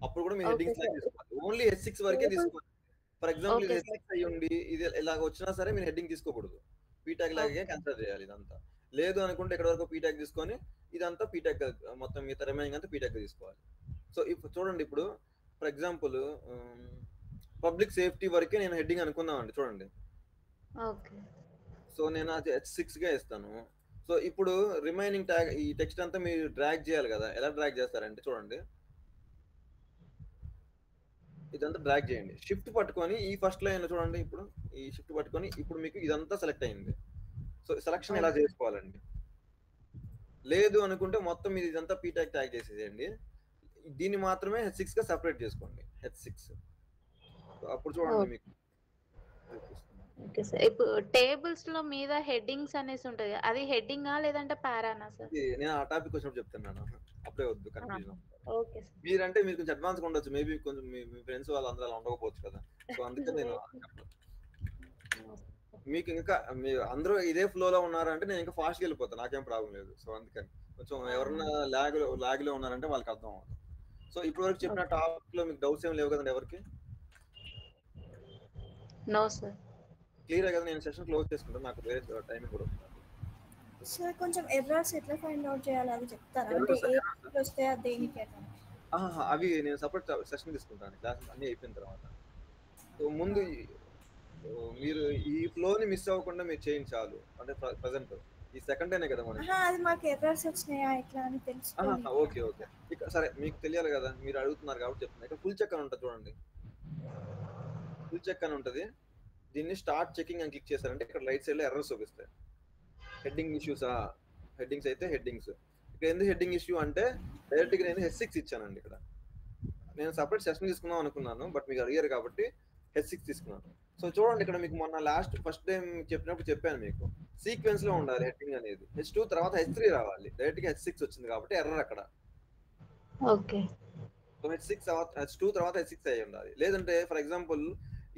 అప్పుడు కూడా మీరు హెడ్డింగ్స్ లాగే తీసుకోవాలి. ఓన్లీ H6 వరకే తీసుకోవాలి. ఫర్ ఎగ్జాంపుల్ ఇది H6 అయ్యి ఉండి ఇది ఇలాగ వచ్చినా సరే మీరు హెడ్డింగ్ తీసుకోకూడదు. పీటాగ్ లాగే కన్సిడర్ చేయాలి ఇదంతా. లేదు అనుకుంటే ఇక్కడ వరకు పీటాగ్ తీసుకొని ఇదంతా పీటాగ్ మొత్తం మిగతా రిమైనింగ్ అంతా పీటాగ్ తీసుకోవాలి. సో ఇప్పుడు చూడండి, ఇప్పుడు ఫర్ ఎగ్జాంపుల్ పబ్లిక్ సేఫ్టీ వరకే నేను హెడ్డింగ్ అనుకుందామండి. చూడండి, సో నేను అది H6 గా ఇస్తాను. సో ఇప్పుడు రిమైనింగ్ ట్యాగ్ ఈ టెక్స్ట్ అంతా మీరు డ్రాగ్ చేయాలి కదా. ఎలా డ్రాగ్ చేస్తారంటే చూడండి, ఇదంతా డ్రాగ్ చేయండి. షిఫ్ట్ పట్టుకొని ఈ ఫస్ట్ లైన్ చూడండి, ఇప్పుడు ఈ షిఫ్ట్ పట్టుకొని ఇప్పుడు మీకు ఇదంతా సెలెక్ట్ అయింది. సో సెలక్షన్ ఎలా చేసుకోవాలండి? లేదు అనుకుంటే మొత్తం ఇది ఇదంతా పీటాగ్ ట్యాగ్ చేసేయండి. దీన్ని మాత్రమే H6 గా సెపరేట్ చేసుకోండి. H6 అప్పుడు చూడండి మీకు. ఓకే సార్, ఇప్పుడు టేబుల్స్ లో మీద హెడ్డింగ్స్ అనేసి ఉంటది, అది హెడ్డింగా లేదంటే పారానా సార్? నేను ఆ టాపిక్ వచ్చినప్పుడు చెప్తున్నాను, అప్పుడే వద్దు కన్ఫ్యూజన్. Okay sir. మీరంటే మీరు కొంచెం అడ్వాన్స్ గా ఉండొచ్చు, మేబీ కొంచెం మీ ఫ్రెండ్స్ వాళ్ళందరూ అలా ఉండకపోవచ్చు కదా. సో అందుకే నేను మీకు ఇంకా మీరు అందరూ ఇదే ఫ్లోలో ఉన్నారంటే నేను ఇంకా ఫాస్ట్గా వెళ్ళిపోతాను, నాకేం ప్రాబ్లం లేదు. సో అందుకని కొంచెం ఎవరన్నా లాగ్ లో ఉన్నారంటే వాళ్ళకి అర్థం అవుతుంది. సో ఇప్పటి వరకు చెప్పిన టాపిక్ లో మీకు డౌట్స్ ఏం లేవు కదండి ఎవరికి? నో సార్, క్లియర్ కదా. నేను సెషన్ క్లోజ్ చేసుకుంటాను, నాకు వేరే టైమింగ్ కూడా ఉంది. సార్ కొంచెం ఎర్రర్స్ ఎట్లా ఫైండ్ అవుట్ చేయాలి అది చెప్తారా? అంటే ఏ వస్తే దేనికి అట్లా? అవి నేను సపరేట్ సెషన్ తీసుకుంటాను క్లాస్ అన్ని అయిపోయిన తర్వాత. సో ముందు మీరు ఈ ఫ్లోని మిస్ అవ్వకుండా మీరు చేయండి చాలు. అంటే ప్రెసెంట్ ఈ సెకండ్ డేనే కదా మనకి. అది మాకు ఎర్రర్స్ వచ్చినాయా ఎట్లా అని తెలుసుకోవాలి. ఓకే ఓకే, ఇక సరే మీకు తెలియాలి కదా, మీరు అడుగుతున్నారు కాబట్టి చెప్తున్నా. ఇక్కడ ఫుల్ చెక్ అని ఉంటుంది చూడండి, ఫుల్ చెక్ అని ఉంటుంది. దీన్ని స్టార్ట్ చెకింగ్ అని క్లిక్ చేశారంటే ఇక్కడ రైట్ సైడ్ లో ఎర్రర్స్ చూపిస్తాయి. హెడ్డింగ్ ఇష్యూసా? హెడ్డింగ్స్ అయితే హెడ్డింగ్స్. ఇక్కడ ఎందుకు హెడ్డింగ్ ఇష్యూ అంటే డైరెక్ట్ గా నేను H6 ఇచ్చానండి. ఇక్కడ నేను సపరేట్ సెషన్ తీసుకుందాం అనుకున్నాను, బట్ మీకు అడిగారు కాబట్టి H6 తీసుకున్నాను. సో చూడండి, ఇక్కడ మీకు మొన్న లాస్ట్ ఫస్ట్ టైం చెప్పినప్పుడు చెప్పాను మీకు సీక్వెన్స్ లో ఉండాలి హెడ్డింగ్ అనేది. H2 తర్వాత H3 రావాలి, డైరెక్ట్ గా H6 వచ్చింది కాబట్టి ఎర్రర్ అక్కడ. ఓకే, సో H2 తర్వాత H6 అయి ఉండాలి. లేదంటే ఫర్ ఎగ్జాంపుల్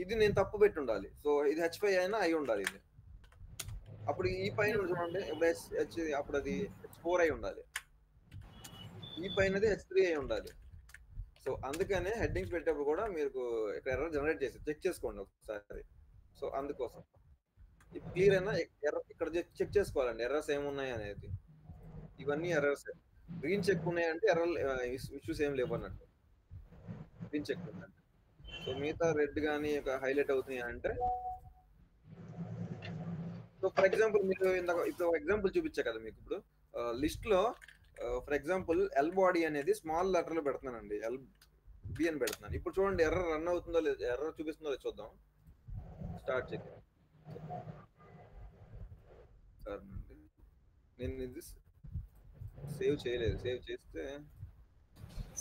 ఇది నేను తప్పు పెట్టి ఉండాలి, సో ఇది H5 అయినా అయి ఉండాలి ఇది. అప్పుడు ఈ పైన చూడండి, అప్పుడు అది H4 అయి ఉండాలి, ఈ పైనది H3 అయి ఉండాలి. సో అందుకనే హెడ్డింగ్స్ పెట్టేటప్పుడు కూడా మీరు ఇక్కడ ఎర్రర్ జనరేట్ చేసి చెక్ చేసుకోండి ఒకసారి. సో అందుకోసం క్లియర్ అయినా ఇక్కడ చెక్ చేసుకోవాలండి ఎర్రర్స్ ఏమున్నాయి అనేది. ఇవన్నీ ఎర్రర్స్. గ్రీన్ చెక్ ఉన్నాయంటే ఎర్రర్ ఇష్యూస్ ఏం లేవు అన్నట్టు, గ్రీన్ చెక్ ఉందంటే. సో మిగతా రెడ్ కానీ హైలైట్ అవుతున్నాయి అంటే, సో ఫర్ ఎగ్జాంపుల్ మీరు ఇప్పుడు ఎగ్జాంపుల్ చూపించా కదా మీకు. ఇప్పుడు లిస్ట్ లో ఫర్ ఎగ్జాంపుల్ ఎల్ బాడీ అనేది స్మాల్ లెటర్ లో పెడుతున్నానండి, LB అని పెడుతున్నాను. ఇప్పుడు చూడండి ఎర్రర్ రన్ అవుతుందో లేదు, ఎర్రర్ చూపిస్తుందో లేదు చూద్దాం. Start check. నేను ఇది సేవ్ చేయలేదు, సేవ్ చేస్తే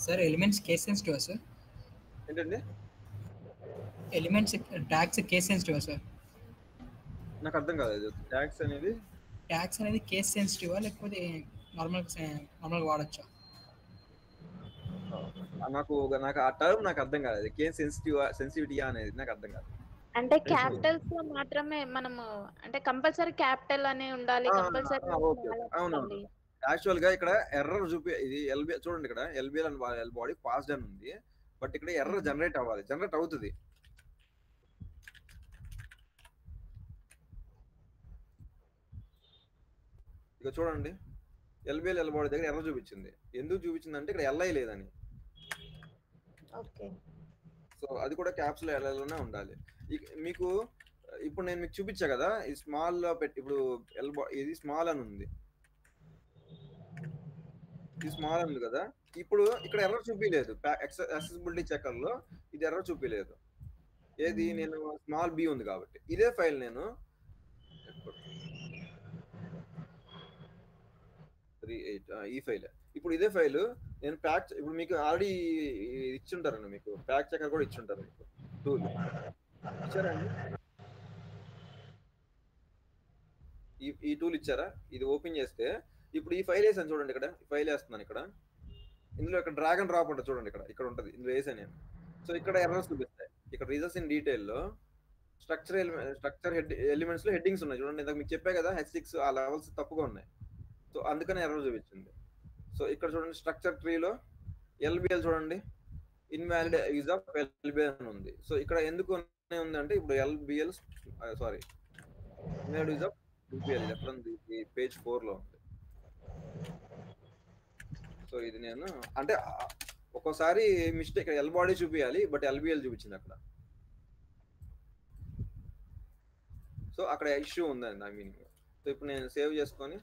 sir elements case sensitive sir. ఏంటండి elements tags case sensitive sir? నాకు అర్థం కాలేదు. ట్యాగ్స్ అనేది కేస్ సెన్సిటివా లేకపోతే నార్మల్ వాడచ్చా? నాకు ఆ టర్మ్ నాకు అర్థం కాలేదు. కేస్ సెన్సిటివిటీయా అనేది నాకు అర్థం కాలేదు. అంటే క్యాపిటల్స్ లో మాత్రమే మనము, అంటే కంపల్సరీ క్యాపిటల్ అనే ఉండాలి, కంపల్సరీ. అవునవును, యాక్చువల్ గా ఇక్కడ ఎర్రర్ ఇది LB చూడండి, ఇక్కడ LBL అని ఎల్ బాడీ పాస్డ్ అని ఉంది, బట్ ఇక్కడ ఎర్రర్ జనరేట్ అవ్వాలి, జనరేట్ అవుతుంది. ఇక చూడండి LBL ఎల్ బాడీ దగ్గర ఎర్రర్ చూపించింది. ఎందుకు చూపించింది అంటే ఇక్కడ LI లేదని. సో అది కూడా క్యాప్స్ లో LIలోనే ఉండాలి. మీకు ఇప్పుడు నేను మీకు చూపించా కదా, ఈ స్మాల్ లో పెట్టి ఇప్పుడు ఇది స్మాల్ అని ఉంది, ఇది స్మాల్ ఉంది కదా. ఇప్పుడు ఇక్కడ ఎర్రర్ చూపించలేదు, యాక్సెసిబిలిటీ చెకర్ లో ఇది ఎర్రర్ చూపించలేదు. ఏది నేను స్మాల్ B ఉంది కాబట్టి. ఇదే ఫైల్ నేను ఈ ఫైల్, ఇప్పుడు ఇదే ఫైల్ నేను ఇప్పుడు మీకు ఆల్రెడీ ఇచ్చుంటారండి, మీకు ప్యాక్ చెకర్ కూడా ఇచ్చుంటారు మీకు టూల్ ఇచ్చారండి. ఈ టూల్ ఇచ్చారా? ఇది ఓపెన్ చేస్తే ఇప్పుడు ఈ ఫైల్ వేసాను చూడండి, ఇక్కడ ఫైల్ వేస్తున్నాను ఇక్కడ. ఇందులో ఇక్కడ డ్రాగ్ అండ్ డ్రాప్ ఉంటుంది చూడండి, ఇక్కడ ఉంటుంది, ఇందులో వేసాను నేను. సో ఇక్కడ ఎర్రర్స్ చూపిస్తాయి. ఇక్కడ రిజల్ట్స్ ఇన్ డీటెయిల్లో స్ట్రక్చర్ ఎలిమెంట్స్ లో హెడ్డింగ్స్ ఉన్నాయి చూడండి. ఇందాక మీకు చెప్పా కదా H6 ఆ లెవెల్స్ తప్పుగా ఉన్నాయి. సో అందుకని ఎర్రర్ చూపించింది. సో ఇక్కడ చూడండి స్ట్రక్చర్ ట్రీలో LBL చూడండి, ఇన్వాలిడ్ యూజ్ ఆఫ్ LBL అని ఉంది. సో ఇక్కడ ఎందుకు ఉందంటే ఇప్పుడు LBL invalid use of LBL ఎక్కడ ఉంది, పేజ్ 4 లో ఉంది. సో ఇది నేను అంటే ఒక్కోసారి మిస్టేక్ L బాడీ చూపించాలి, బట్ LBL చూపించింది అక్కడ. సో అక్కడ ఇష్యూ ఉందండి, ఐ మీన్. సో ఇప్పుడు నేను సేవ్ చేసుకొని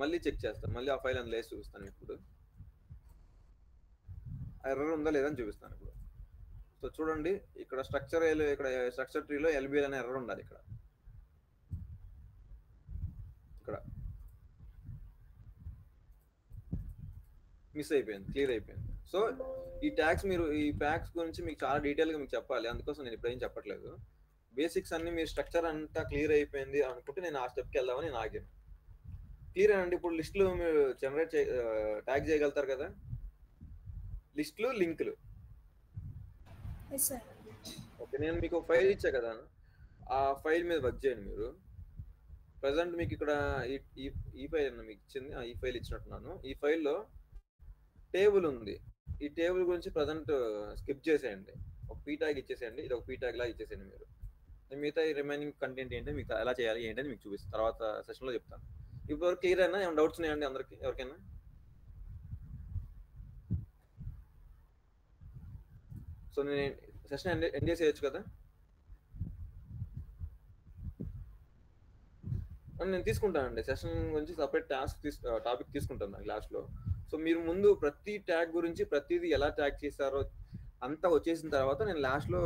మళ్ళీ చెక్ చేస్తాను, మళ్ళీ ఆ ఫైల్ అందులో వేసి చూపిస్తాను. ఇప్పుడు ఎర్రర్ ఉందా లేదా అని చూపిస్తాను ఇప్పుడు. సో చూడండి ఇక్కడ స్ట్రక్చర్ ట్రీలో LBL అనే ఎర్రర్ ఉండాలి. ఇక్కడ మిస్ అయిపోయింది, క్లియర్ అయిపోయింది. సో ఈ ప్యాక్స్ గురించి మీకు చాలా డీటెయిల్గా మీకు చెప్పాలి, అందుకోసం నేను ఇప్పుడు ఏం చెప్పట్లేదు. బేసిక్స్ అన్ని మీరు స్ట్రక్చర్ అంతా క్లియర్ అయిపోయింది అనుకుంటే నేను ఆ స్టెప్కి వెళ్దామని నేను ఆగాను. క్లియర్ అండి. ఇప్పుడు లిస్టులు మీరు జనరేట్ ట్యాగ్ చేయగలుగుతారు కదా, లిస్టులు లింకులు. ఓకే, నేను మీకు ఫైల్ ఇచ్చా కదా, ఆ ఫైల్ మీద వర్క్ చేయండి మీరు. ప్రజెంట్ మీకు ఇక్కడ ఈ ఫైల్ మీకు ఇచ్చింది, ఈ ఫైల్ ఇచ్చినట్టున్నాను. ఈ ఫైల్లో టేబుల్ ఉంది. ఈ టేబుల్ గురించి ప్రజెంట్ స్కిప్ చేసేయండి, ఒక పీ ట్యాగ్ ఇచ్చేసేయండి, ఇది ఒక పీ ట్యాగ్ లాగా ఇచ్చేసేయండి మీరు. మిగతా రిమైనింగ్ కంటెంట్ ఏంటి, మీకు ఎలా చేయాలి ఏంటని మీకు చూపిస్తాను, తర్వాత సెషన్లో చెప్తాను. ఇప్పుడు క్లియర్ అయినా, ఏమైనా డౌట్స్ ఉన్నాయండి అందరికి, ఎవరికైనా? సో నేను సెషన్ ఎండ్ చేసేయచ్చు కదా, నేను తీసుకుంటానండి సెషన్ గురించి సపరేట్ టాపిక్ తీసుకుంటాను నాకు లాస్ట్లో. సో మీరు ముందు ప్రతి ట్యాగ్ గురించి ప్రతిదీ ఎలా ట్యాగ్ చేశారో అంతా వచ్చేసిన తర్వాత నేను లాస్ట్లో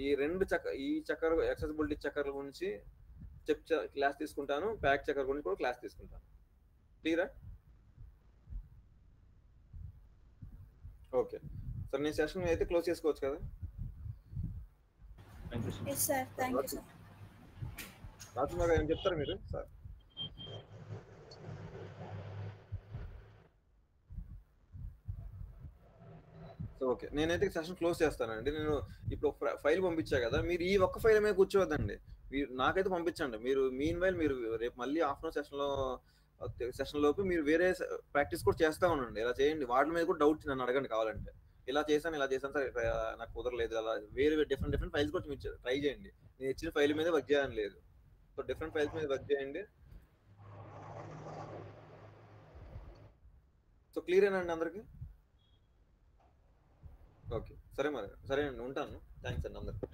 ఈ చక్కర్ యాక్సెసిబిలిటీ చక్కర్ల గురించి క్లాస్ తీసుకుంటాను, ప్యాక్ చక్కర్ గురించి కూడా క్లాస్ తీసుకుంటాను. క్లియరా? ఓకే సార్, నేను సెషన్ అయితే క్లోజ్ చేసుకోవచ్చు కదా? రాజుమార్ గారు ఏం చెప్తారు మీరు సార్? సో ఓకే, నేనైతే సెషన్ క్లోజ్ చేస్తానండి. నేను ఇప్పుడు ఫైల్ పంపించా కదా, మీరు ఈ ఒక్క ఫైల్ మీద కూర్చోవద్దండి, మీరు నాకైతే పంపించండి. మీరు మీన్వైల్ మీరు రేపు మళ్ళీ ఆఫ్టర్నూన్ సెషన్ లోపు మీరు వేరే ప్రాక్టీస్ కూడా చేస్తూ ఉండండి. ఇలా చేయండి, వాటి మీద కూడా డౌట్స్ నన్ను అడగండి కావాలంటే. ఇలా చేశాను సార్, నాకు కుదరలేదు, అలా వేరే డిఫరెంట్ ఫైల్స్ కూడా మీరు ట్రై చేయండి. నేను ఇచ్చిన ఫైల్ మీద వర్క్ చేయాలని లేదు. సో డిఫరెంట్ ఫైల్స్ మీద వర్క్ చేయండి. సో క్లియర్ ఏనండి అందరికి? ఓకే సరే అండి, ఉంటాను. థ్యాంక్స్ అండి అందరికి.